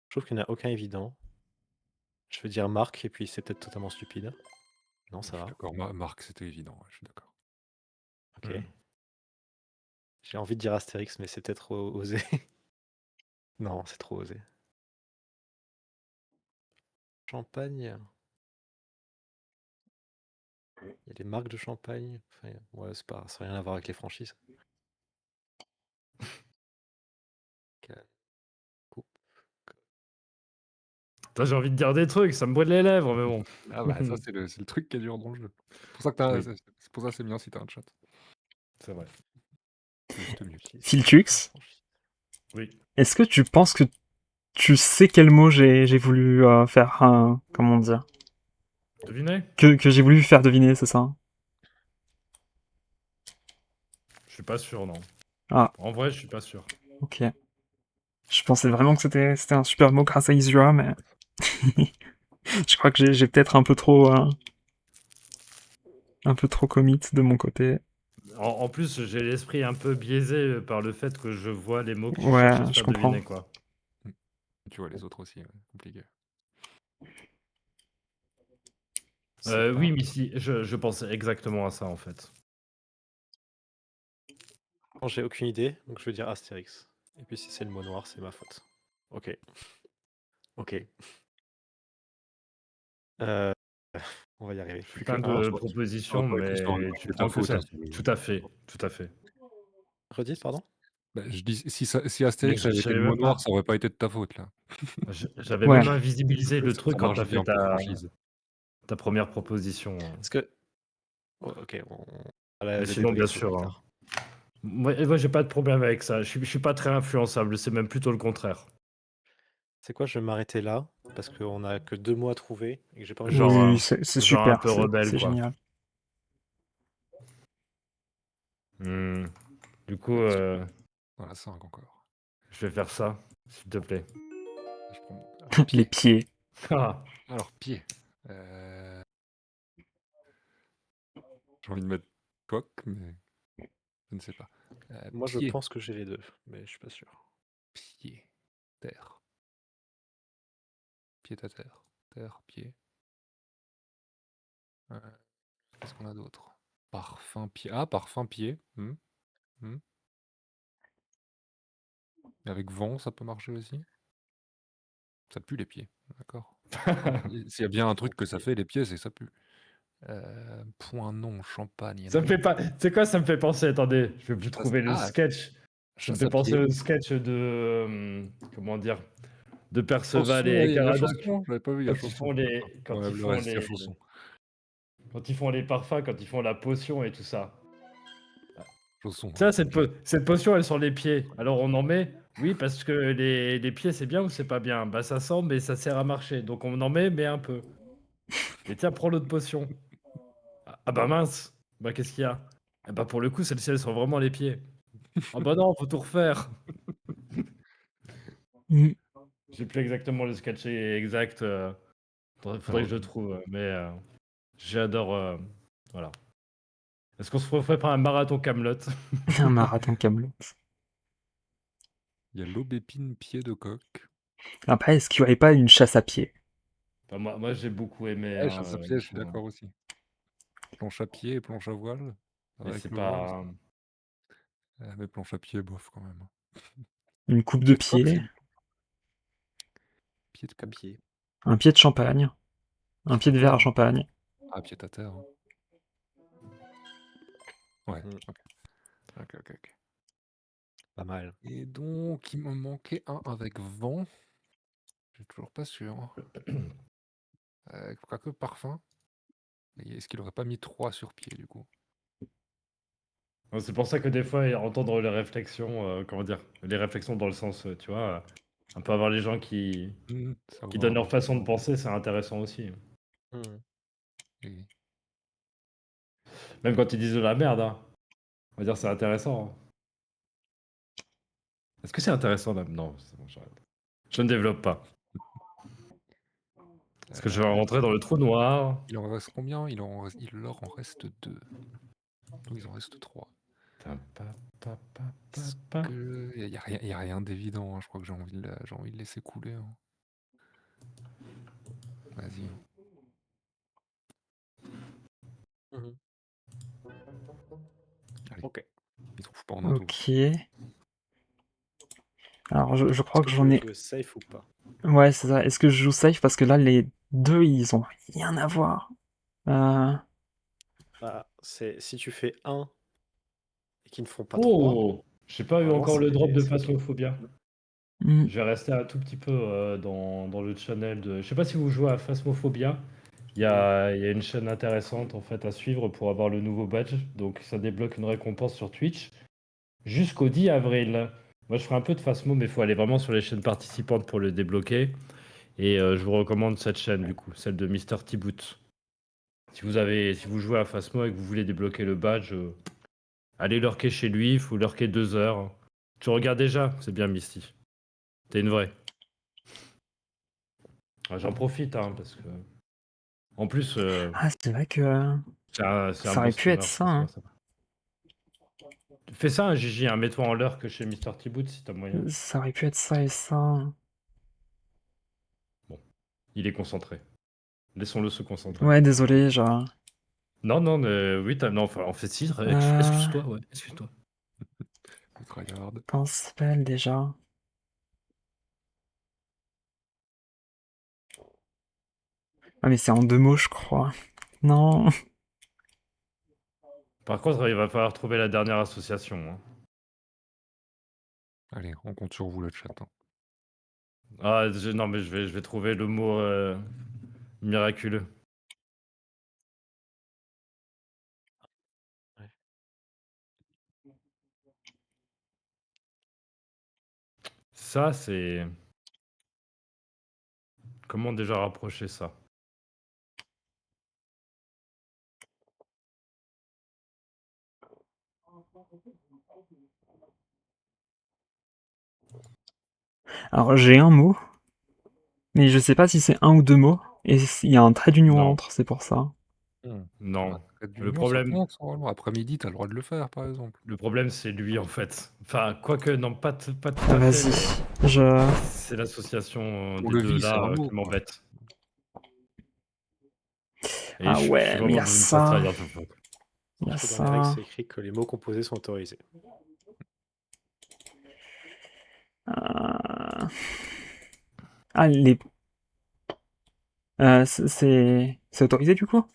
Je trouve qu'il n'y en a aucun évident. Je vais dire marque et puis c'est peut-être totalement stupide. Non, ça va. D'accord, Marc, c'était évident, ouais, je suis d'accord. Ok. Mm. J'ai envie de dire Astérix, mais c'est peut-être osé. Non, c'est trop osé. Champagne. Il y a des marques de champagne. Enfin, ouais, ça n'a rien à voir avec les franchises. Canne, coupe. Putain, j'ai envie de dire des trucs, ça me brûle les lèvres, mais bon. Ah bah ça c'est le truc qui est dur dans le jeu. C'est pour ça que Oui. c'est pour ça que c'est bien si t'as un chat. C'est vrai. Juste mieux. Filtux, Oui. est-ce que tu penses que tu sais quel mot j'ai voulu faire comment dire? Devinez? Que j'ai voulu faire deviner, c'est ça? Je suis pas sûr, non. Ah. En vrai, je suis pas sûr. Ok. Je pensais vraiment que c'était un super mot grâce à Isua, mais je crois que j'ai peut-être un peu trop Un peu trop commit de mon côté. En plus, j'ai l'esprit un peu biaisé par le fait que je vois les mots que je Ouais, cherche à se je faire comprends. deviner, quoi. Tu vois les autres aussi, ouais, compliqué. C'est Oui, un- Missy, je pensais exactement à ça, en fait. Bon, j'ai aucune idée, donc je vais dire Astérix. Et puis si c'est le mot noir, c'est ma faute. Ok. Ok. Euh, On va y arriver. Plus que Plein un. de Ça aurait propositions, pas été, ça aurait mais pas tu été ta prends que faute, hein, ça. Tout à fait, tout à fait. Redites, pardon? Bah, je dis, si Mais Astérix avait été j'avais le mot même noir, pas. ça aurait pas été de ta faute, là. J'avais Ouais. même invisibilisé le truc Ça quand marche t'as fait bien pour franchise. ta première proposition. Parce que. Oh, ok, on Mais le sinon, bien débrief sûr. plus Hein. tard. Moi, j'ai pas de problème avec ça. Je suis pas très influençable, c'est même plutôt le contraire. C'est quoi, je vais m'arrêter là, parce qu'on a que 2 mots à trouver, et que j'ai pas envie de Genre, perdre. Oui, c'est genre un super, peu rebelle, c'est quoi. génial. Hmm. Du coup, Voilà, 5 encore. je vais faire ça, s'il te plaît. Je prends mon... Alors, Les pied. pieds. Ah, Alors, pied. J'ai envie de mettre coq, mais je ne sais pas. Moi, je Pied. pense que j'ai les deux, mais je suis pas sûr. Pied. Terre. Pied à terre. Terre, pied. Qu'est-ce qu'on a d'autre? Parfum, pied. Ah, parfum, pied. Et avec vent, ça peut marcher aussi. Ça pue les pieds, d'accord. S'il y a bien un truc que ça fait, les pieds, c'est que ça pue. Point non, champagne. ça me fait pas. Tu sais quoi, ça me fait penser. Attendez, je vais plus Chasse- trouver le Ah, sketch. Ça me chasse fait à penser pied. au sketch de. Comment dire? De Perceval Chanson, et ouais, il y a Caradoc. chanson, j'avais pas vu, il y a Quand ils chanson. font les. D'accord. Quand Ouais, ils le font reste, il y a les. chanson. Quand ils font les parfums, quand ils font la potion et tout ça. Chanson. Ça, cette potion, elle est sur les pieds. Alors on en met, oui, parce que les pieds, c'est bien ou c'est pas bien? Bah ça sent, mais ça sert à marcher. Donc on en met, mais un peu. Et tiens, prends l'autre potion. Ah bah mince. Bah qu'est-ce qu'il y a? Eh bah pour le coup, celle-ci, elle sent vraiment les pieds. Ah bah non, faut tout refaire. Mm. J'ai plus exactement le sketch exact. Faudrait que je le trouve. Mais j'adore. Voilà. Est-ce qu'on se referait pas un marathon Camelot? Un marathon Kaamelott. Il y a l'aubépine pied de coq. Après, est-ce qu'il n'y aurait pas une chasse à pied? Enfin, moi j'ai beaucoup aimé. Ouais, Hein, chasse à pied, du je suis coup, hein. d'accord aussi. Planche à pied et planche à voile. Mais Avec c'est le voile. pas. Mais planche à pied, bof quand même. Une coupe de Pied de coq, pied, c'est du pied de À quoi? pied. un pied de champagne, un pied de verre à champagne. Ah, pied à terre. Hein. Ouais, Mm. ok. Pas mal. Et donc, il me manquait un avec vent. Je suis toujours pas sûr. Quoique parfum. Mais est-ce qu'il aurait pas mis 3 sur pied du coup? Ouais, c'est pour ça que des fois, entendre les réflexions, comment dire, les réflexions dans le sens, tu vois, un peu avoir les gens qui Savoir donnent un leur peu. façon de penser, c'est intéressant aussi. Mm. Oui. Même quand ils disent de la merde, hein. On va dire c'est intéressant. Hein. Est-ce que c'est intéressant là? Non, c'est bon, j'arrête. Je ne développe pas. Parce que je vais rentrer dans le trou noir. Il en reste combien? Il leur en reste 2. Donc ils en restent 3. Pa, pa, pa, pa, pa, Est-ce pa. que... Il n'y a rien d'évident, hein. Je crois que j'ai envie de laisser couler. Hein. Vas-y. Hein. Mhm. Allez, Ok. ils trouvent pas en un tour. Ok. Alors, je Est-ce crois que que tu j'en veux ai... jouer safe ou pas? Ouais, c'est ça. Est-ce que je joue safe? Parce que là, les deux, ils ont rien à voir. Bah, si tu fais 1 et qu'ils ne font pas 3, Oh! J'ai pas eu normalement encore le drop de c'est ok. Phasmophobia. Hmm. Je vais rester un tout petit peu dans le channel de. Je sais pas si vous jouez à Phasmophobia. Il y a une chaîne intéressante en fait à suivre pour avoir le nouveau badge. Donc ça débloque une récompense sur Twitch jusqu'au 10 avril. Moi je ferai un peu de Phasmo, mais il faut aller vraiment sur les chaînes participantes pour le débloquer. Et je vous recommande cette chaîne du coup, celle de Mister T-Boot. Si vous jouez à Phasmo et que vous voulez débloquer le badge, allez lurker chez lui, il faut lurker 2 heures. Tu regardes déjà, c'est bien Misty. T'es une vraie. Ah, j'en profite, hein, parce que En plus, Ah, c'est vrai que c'est un ça bon aurait pu être streamer, ça, hein. Fais ça, un Gigi, hein, mets-toi en l'heure que chez Mr. T-Boot si t'as moyen. Ça aurait pu être ça et ça. Il est concentré. Laissons-le se concentrer. Ouais, désolé, genre. Non, non, oui, non, enfin, en fait, si, Euh, excuse-toi, ouais, excuse-toi. Le tryhard. Comment ça s'appelle déjà? Ah, mais c'est en 2 mots, je crois. Non. Par contre, il va falloir trouver la dernière association. Hein. Allez, on compte sur vous, le chat. Hein. Ah, non, mais je vais trouver le mot miraculeux. Ouais. Ça, c'est... Comment déjà rapprocher ça? Alors, j'ai un mot, mais je sais pas si c'est un ou 2 mots, et il y a un trait d'union Non. entre, c'est pour ça. Non. Trait Le d'union, ça problème, compte, normalement. Après-midi, t'as le droit de le faire, par exemple. le problème, c'est lui, en fait. Enfin, quoique, non, pas tout à Vas-y, fait, mais je... c'est l'association Pour des le deux vie, c'est un là mot, qui quoi. m'embête. Et Ah je suis ouais, mais il y vraiment a dans une phase ça, tryhard. il y a Parce que dans les règles, ça. c'est écrit que les mots composés sont autorisés. Euh, Ah, c'est autorisé du coup?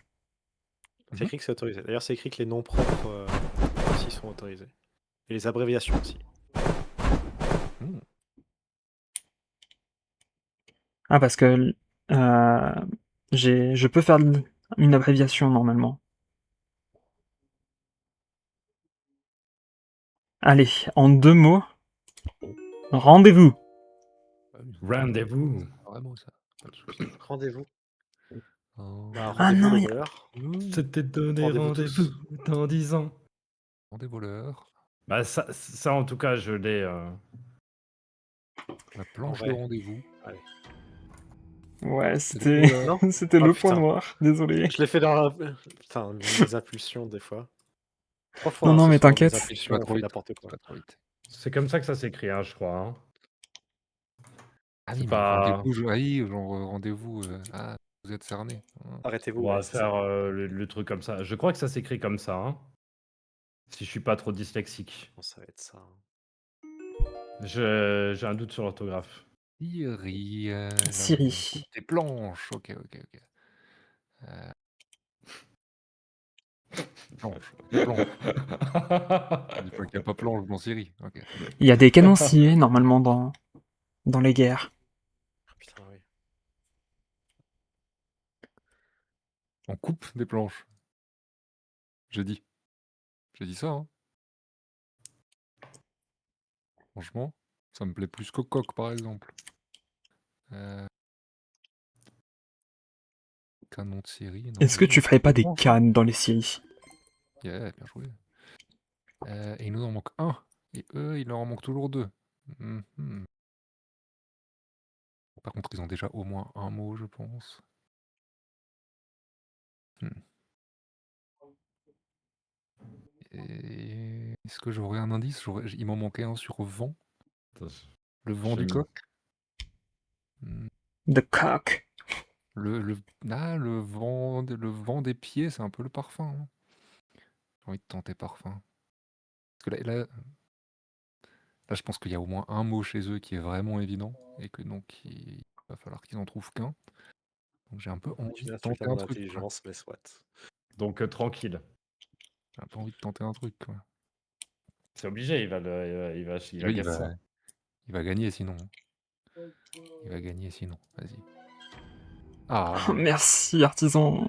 C'est écrit que c'est autorisé. D'ailleurs, c'est écrit que les noms propres aussi sont autorisés. Et les abréviations aussi. Hmm. Ah, parce que je peux faire une abréviation normalement. Allez, en 2 mots, rendez-vous. Ah oui, Rendez-vous. c'est vraiment ça. Pas de soucis. Rendez-vous. Oh, Bah, Ah rendez-vous non, les y a- voleurs. C'était donné Rendez-vous rendez-vous tous. dans 10 ans. des voleurs. Bah ça en tout cas, je l'ai... La planche En de vrai. rendez-vous. Allez. Ouais, C'est des c'était voleurs. Non c'était Ah le point putain. noir, désolé. Je l'ai fait dans putain, mes impulsions des fois. 3 fois Non, hein, non, ce mais soir, mes t'inquiète. Tu impulsions vas ont trop fait vite. n'importe Tu quoi. vas trop vite. C'est comme ça que ça s'écrit, hein, je crois. Hein. Ah C'est oui, mais pas... rendez-vous, genre rendez-vous. Ah, vous êtes cerné. Arrêtez-vous, On ouais, va c'est ça. faire le truc comme ça. Je crois que ça s'écrit comme ça, hein. Si je suis pas trop dyslexique. Bon, ça va être ça. Hein. J'ai un doute sur l'orthographe. Siri. Siri. Des planches. Ok, ok, ok. Planche. Planche. Dis pas qu'il n'y a pas planche dans Siri. Ok. Il y a des canonciers normalement dans les guerres. Putain, oui. On coupe des planches. J'ai dit. J'ai dit ça, hein. Franchement, ça me plaît plus que coq, par exemple. Canon de série. Non, Est-ce que tu ferais pas des planches, hein. cannes dans les séries? Yeah, bien joué. Et il nous en manque un. Et eux, il leur en manque toujours 2. Par contre, ils ont déjà au moins un mot, je pense. Et est-ce que j'aurais un indice? Il m'en manquait un sur vent. Le vent du coq. The cock. Le vent des pieds, c'est un peu le parfum. Hein. J'ai envie de tenter parfum. Parce que là, je pense qu'il y a au moins un mot chez eux qui est vraiment évident. Et que donc, il va falloir qu'ils en trouvent qu'un. Donc j'ai un peu envie J'ai de insulté tenter un mon truc. Quoi. intelligence, mais soit. Donc tranquille. J'ai un peu envie de tenter un truc. Quoi. C'est obligé, il va Oui, gagner ça. il va gagner sinon. Il va gagner sinon. Vas-y. Ah, Oh, merci, artisan.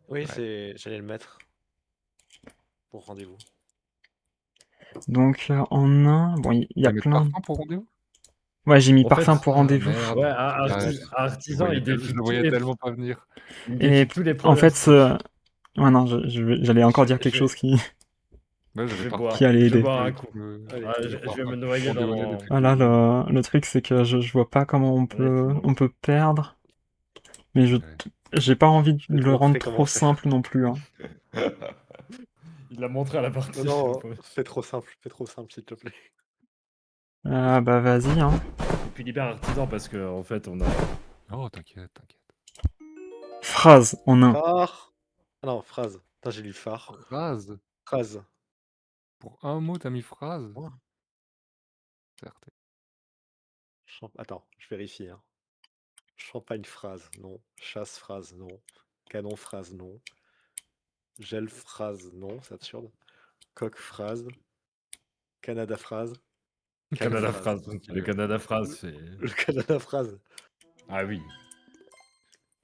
Oui, Ouais. j'allais le mettre. Pour rendez-vous. Donc en un, bon, il y a Tu vas mettre plein. parfum pour rendez-vous? Ouais, j'ai mis En parfum fait, pour rendez-vous. Merde. Ouais, Je artisan, il le défie tous voyais les... tellement pas venir. Il Et défie tous les en fait, pronostics. ouais, non, j'allais encore dire Je quelque vais- chose qui, Ouais, Je j'avais vais parfum. boire, qui allait je vais aider. boire un coup. Allez, Ouais, je vais me noyer Pour dévoiler dans... des trucs. Voilà, le truc, c'est que je vois pas comment on peut perdre. Mais Ouais. j'ai pas envie de Fais le rendre trop commencer. simple non plus, hein. Il l'a montré à la partie. Non, le pauvre. fais trop simple, s'il te plaît. Ah bah vas-y, hein. Et puis libère artisan parce que en fait on a. Oh, t'inquiète, t'inquiète. Phrase en un. Phare. Ah non, phrase. Putain, j'ai lu phare. Phrase. Phrase. Pour un mot, t'as mis phrase. Ouais. Certes. Attends, je vérifie. Hein. Champagne phrase, non. Chasse phrase, non. Canon phrase, non. Gel phrase, non, c'est absurde. Coq phrase. Canada phrase. Canada phrase. phrase. Le Canada phrase, c'est. Le Canada phrase. Ah oui.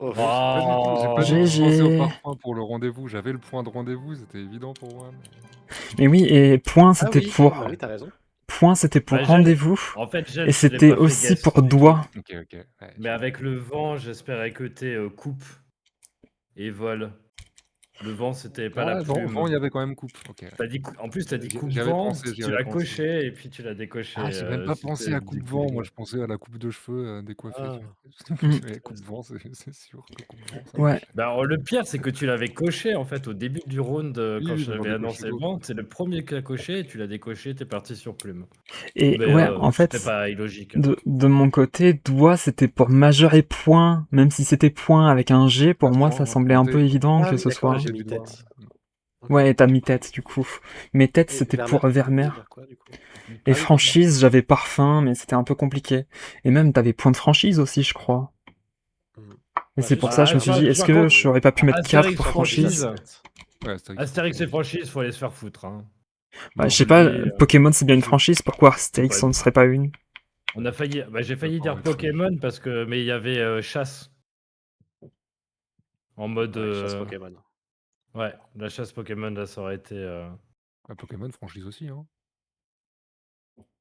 Oh, J'ai pas du tout GG. pensé au parfum pour le rendez-vous. J'avais le point de rendez-vous, c'était évident pour moi. Mais oui, et point, Ah c'était oui, pour... bah oui, t'as raison. Point, c'était pour Bah, rendez-vous. En fait, Et je l'ai c'était pas fait aussi guess pour du tout. doigt. Ok, ok. Ouais, Mais avec le vent, j'espérais que t'es coupe et vol. Le vent, c'était pas la Ah, plume. vent, il y avait quand même coupe. Ok. T'as dit En plus, t'as dit coupe J'avais vent, pensé, j'y tu avais l'as pensé. coché et puis tu l'as décoché. Ah, j'ai même pas pensé c'était à coupe du vent. coup Moi, de je pensais à la coupe de cheveux décoiffée. Ah. Tu vois. Mm. Mais coupe vent, c'est sûr que coupe vent, ça Ouais. marche. Bah, alors, le pire, c'est que tu l'avais coché en fait au début du round Oui, quand oui, je mais j'en l'avais ai coché annoncé le d'autres. vent. C'est le premier qui a coché et tu l'as décoché, t'es parti sur plume. Et Mais ouais, en c'était fait, pas illogique. de mon côté, doigt, c'était pour majeur et point. Même si c'était point avec un G, pour moi, ça semblait un peu évident Ah que oui, ce d'accord, soit... j'ai du mis doigt. tête. Ok. Ouais, et t'as mis tête, du coup. Mais tête, Et c'était Vermeer, pour tu voulais Vermeer. dire quoi, du coup Et Ah oui, franchise, j'avais parfum, mais c'était un peu compliqué. Et même, t'avais point de franchise aussi, je crois. pardon. Et Ouais, c'est j'ai pour dit ça, je me par suis dit, est-ce par que contre, j'aurais pas pu mettre 4 Astérix pour franchise. franchise? Ouais, Astérix et franchise, faut aller se faire foutre. Hein. Bah, Donc, je sais pas, lui, Pokémon c'est bien une je- franchise, pourquoi Astérix Ouais. ça ne serait pas une? on a failli. Bah, j'ai failli D'accord dire avec ça. Pokémon parce que, mais il y avait chasse en mode. Ouais, chasse Pokémon. Ouais, la chasse Pokémon là, ça aurait été. Pokémon, franchise aussi. Hein.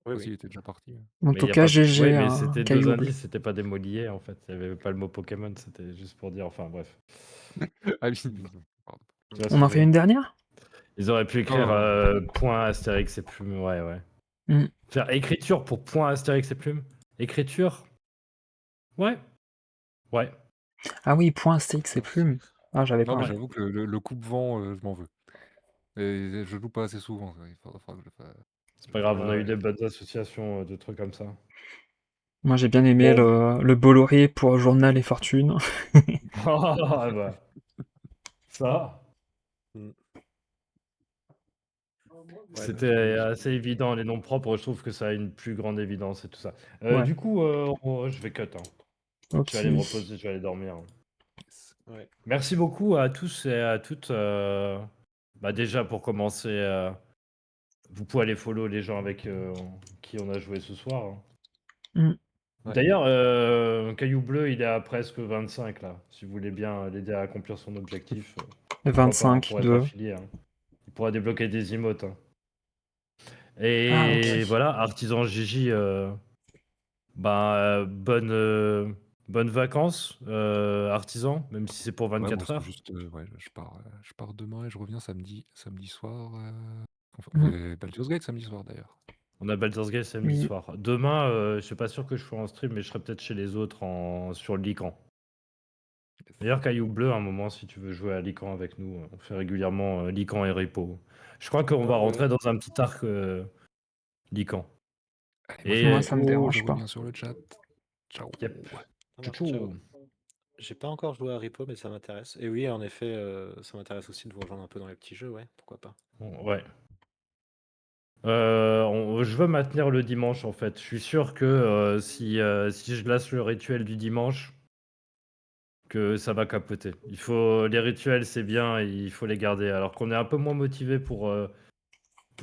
Oui, Parce qu'il oui. était déjà parti. En Mais tout y a cas, pas. GG, Ouais, mais c'était deux Caillou Bleu. indices, c'était pas des mots liés en fait. Il y avait pas le mot Pokémon, c'était juste pour dire. Enfin bref. Ah oui, pardon. Tu vois ce On que en je fait veux une dire dernière? Ils auraient pu écrire Oh. point Astérix et plume. Ouais, ouais. Hmm. Faire écriture pour point Astérix et plume. Écriture. Ouais. Ouais. Ah oui, point Astérix et plume. Ah, j'avais Non, pas. mais Ouais. j'avoue que le coupe-vent, je m'en veux. Et je joue pas assez souvent. Il faudra que je le fasse. C'est pas grave, on a Ouais. eu des bonnes associations de trucs comme ça. Moi j'ai bien aimé Bon. le Bolloré pour Journal et Fortune. Ah bah. Ça. Mm. C'était assez évident, les noms propres, je trouve que ça a une plus grande évidence et tout ça. Ouais. Du coup, je vais cut. Hein. Ok. Je vais aller me reposer, je vais aller dormir. Ouais. Merci beaucoup à tous et à toutes. Bah déjà, pour commencer, vous pouvez aller follow les gens avec qui on a joué ce soir. Hein. Hmm. Ouais. D'ailleurs, Caillou Bleu, il est à presque 25 là. Si vous voulez bien l'aider à accomplir son objectif, pourquoi pas, hein, 25 pour être de... affilié. Hein. Il pourra débloquer des emotes. Hein. Ah, Et ok. voilà, Artisan Gigi, bonnes vacances, Artisan, même si c'est pour Ouais, moi 24 c'est heures. juste, ouais, je pars demain et je reviens samedi soir. On Mm. fait Baldur's Gate samedi soir d'ailleurs. On a Baldur's Gate samedi Oui. soir. Demain, je suis pas sûr que je sois en stream, mais je serai peut-être chez les autres sur le Lican. D'ailleurs, Caillou Bleu, à un moment, si tu veux jouer à Lican avec nous, on fait régulièrement Lican et Repo. Je crois qu'on va rentrer dans un petit arc Lican. Allez, Moi, ça me dérange je pas. reviens sur le chat. Ciao. Yep. Ça Tchou marche, tchou. ciao. J'ai pas encore joué à Repo, mais ça m'intéresse. Et oui, en effet, ça m'intéresse aussi de vous rejoindre un peu dans les petits jeux, ouais, pourquoi pas. Ouais. Je veux maintenir le dimanche en fait. Je suis sûr que si je laisse le rituel du dimanche, que ça va capoter. Les rituels, c'est bien, il faut les garder. Alors qu'on est un peu moins motivé pour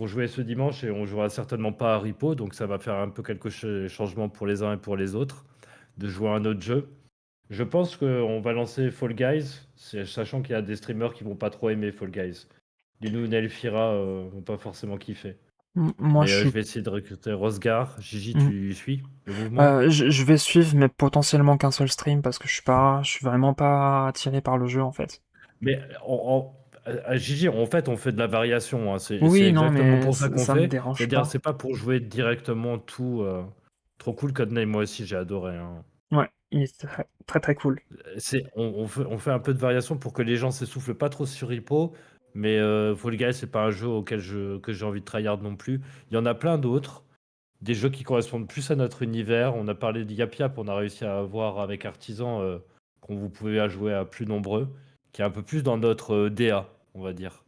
jouer ce dimanche et on jouera certainement pas à Ripo, donc ça va faire un peu quelques changements pour les uns et pour les autres, de jouer à un autre jeu. Je pense qu'on va lancer Fall Guys, sachant qu'il y a des streamers qui vont pas trop aimer Fall Guys. Linou et Elfira vont pas forcément kiffer. Moi, Mais je je suis... vais essayer de recruter Rosgar. Gigi, Mm. tu suis le mouvement? Je vais suivre, mais potentiellement qu'un seul stream, parce que je suis vraiment pas attiré par le jeu, en fait. Mais à Gigi, en fait, on fait de la variation. Hein. C'est Oui, non, exactement mais pour ça qu'on ça me fait. dérange C'est-à-dire, pas. c'est pas pour jouer directement tout. Trop cool, Codename, moi aussi, j'ai adoré. Hein. Ouais, il est très, Très très cool. On fait un peu de variation pour que les gens s'essoufflent pas trop sur Hippo, mais Fall Guys, c'est pas un jeu que j'ai envie de tryhard non plus. Il y en a plein d'autres, des jeux qui correspondent plus à notre univers. On a parlé de Yap Yap, on a réussi à avoir avec Artisan qu'on vous pouvez à jouer à plus nombreux, qui est un peu plus dans notre DA, on va dire.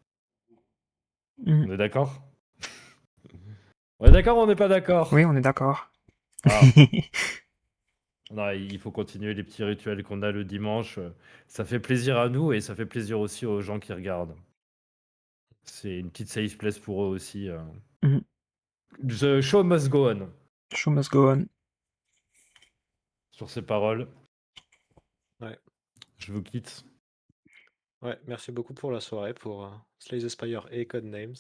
Mm. On est d'accord? On est d'accord ou on n'est pas d'accord? Oui, on est d'accord. Ah. Non, il faut continuer les petits rituels qu'on a le dimanche. Ça fait plaisir à nous et ça fait plaisir aussi aux gens qui regardent. C'est une petite safe place pour eux aussi. Mhm. The show must go on. Show must go on. Sur ces paroles, Ouais. je vous quitte. Ouais, merci beaucoup pour la soirée, pour Slay the Spire et Codenames,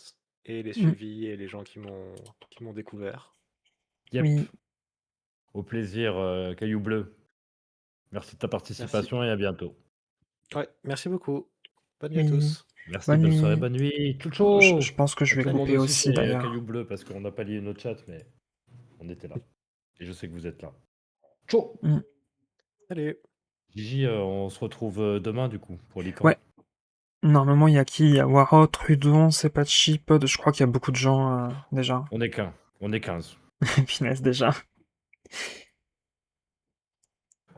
et les Mm. suivis et les gens qui m'ont découvert. Yep. Oui. Au plaisir, Caillou Bleu. Merci de ta participation et à bientôt. Ouais, merci beaucoup. Bonne nuit à Oui. tous. Merci, Bonne bonne nuit. soirée, bonne nuit. Ciao, ciao. Je pense que je À vais tout le monde couper aussi chez d'ailleurs. Caillou Bleu parce qu'on n'a pas lié notre chat, mais on était là. Et je sais que vous êtes là. Ciao. Salut. Gigi, on se retrouve demain du coup pour l'ICAN. Ouais. Normalement, il y a qui? Il y a Warhol, Trudon, Sepachi, Pod. Je crois qu'il y a beaucoup de gens déjà. On est 15. On est 15. Finesse déjà.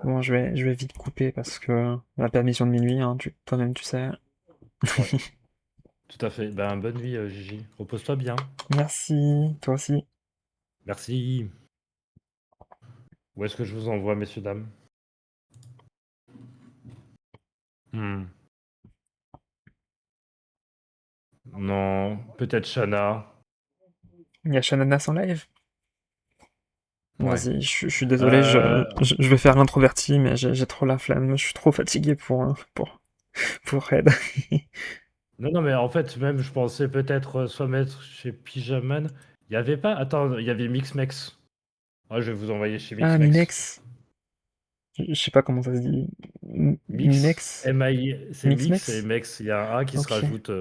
Bon, je vais vite couper parce que la permission de minuit, hein, toi-même tu sais. Ouais. Tout à fait. Ben, bonne nuit, Gigi. Repose-toi bien. Merci, toi aussi. Merci. Où est-ce que je vous envoie, messieurs, dames? Non, peut-être Shana. Il y a Shananas en live? Ouais. Vas-y, je suis désolé, je vais faire l'introverti, mais j'ai trop la flemme. Je suis trop fatigué pour Red. Non, mais en fait, même, je pensais peut-être soit mettre chez Pyjaman. Il y avait pas. Attends, il y avait Mixmex. Ah, je vais vous envoyer chez Mixmex. Ah, Minex. Je sais pas comment ça se dit. Minex. M-I, c'est Mix Mixmex et Mex. Il y a un A qui se Ok. rajoute.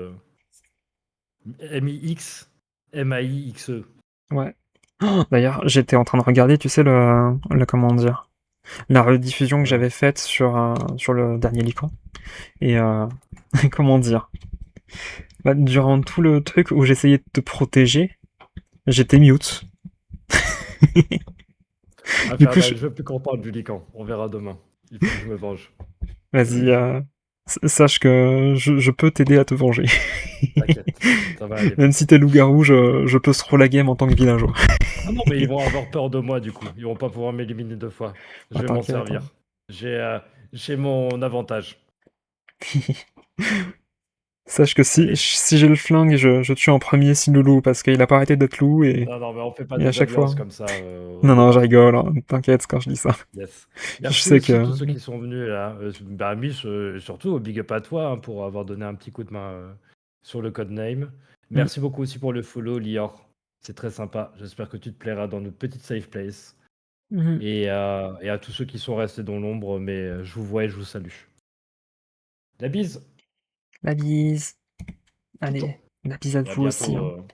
M-I-X, M-A-I-X-E. Ouais. Oh, d'ailleurs, j'étais en train de regarder, tu sais, le comment dire, la rediffusion que j'avais faite sur le dernier Lycan. Et comment dire, bah, durant tout le truc où j'essayais de te protéger, j'étais mute. Du coup, Je veux plus qu'on parle du Lycan. On verra demain. Il faut que je me venge. vas-y, sache que je peux t'aider à te venger. T'inquiète, ça va aller. Même si t'es loup-garou, je peux throw la game en tant que villageois. Ah non, mais ils vont avoir peur de moi du coup. Ils vont pas pouvoir m'éliminer 2 fois. Je Ah, vais m'en t'inquiète, servir. J'ai mon avantage. Sache que Allez. si j'ai le flingue, je tue en premier Sinoulou parce qu'il a pas arrêté d'être loup et Non, mais on fait pas à des chaque fois. alliances comme ça. Non, je rigole, hein, t'inquiète quand je dis ça. Yes. Je Merci sais aussi que. tous ceux qui sont venus là. Miss, surtout, big up à toi hein, pour avoir donné un petit coup de main sur le codename. Merci beaucoup aussi pour le follow, Lior. C'est très sympa. J'espère que tu te plairas dans notre petite safe place. Mhm. Et à tous ceux qui sont restés dans l'ombre, mais je vous vois et je vous salue. La bise. La bise. Allez, Ciao. la bise à Et à vous aussi. bientôt. Hein.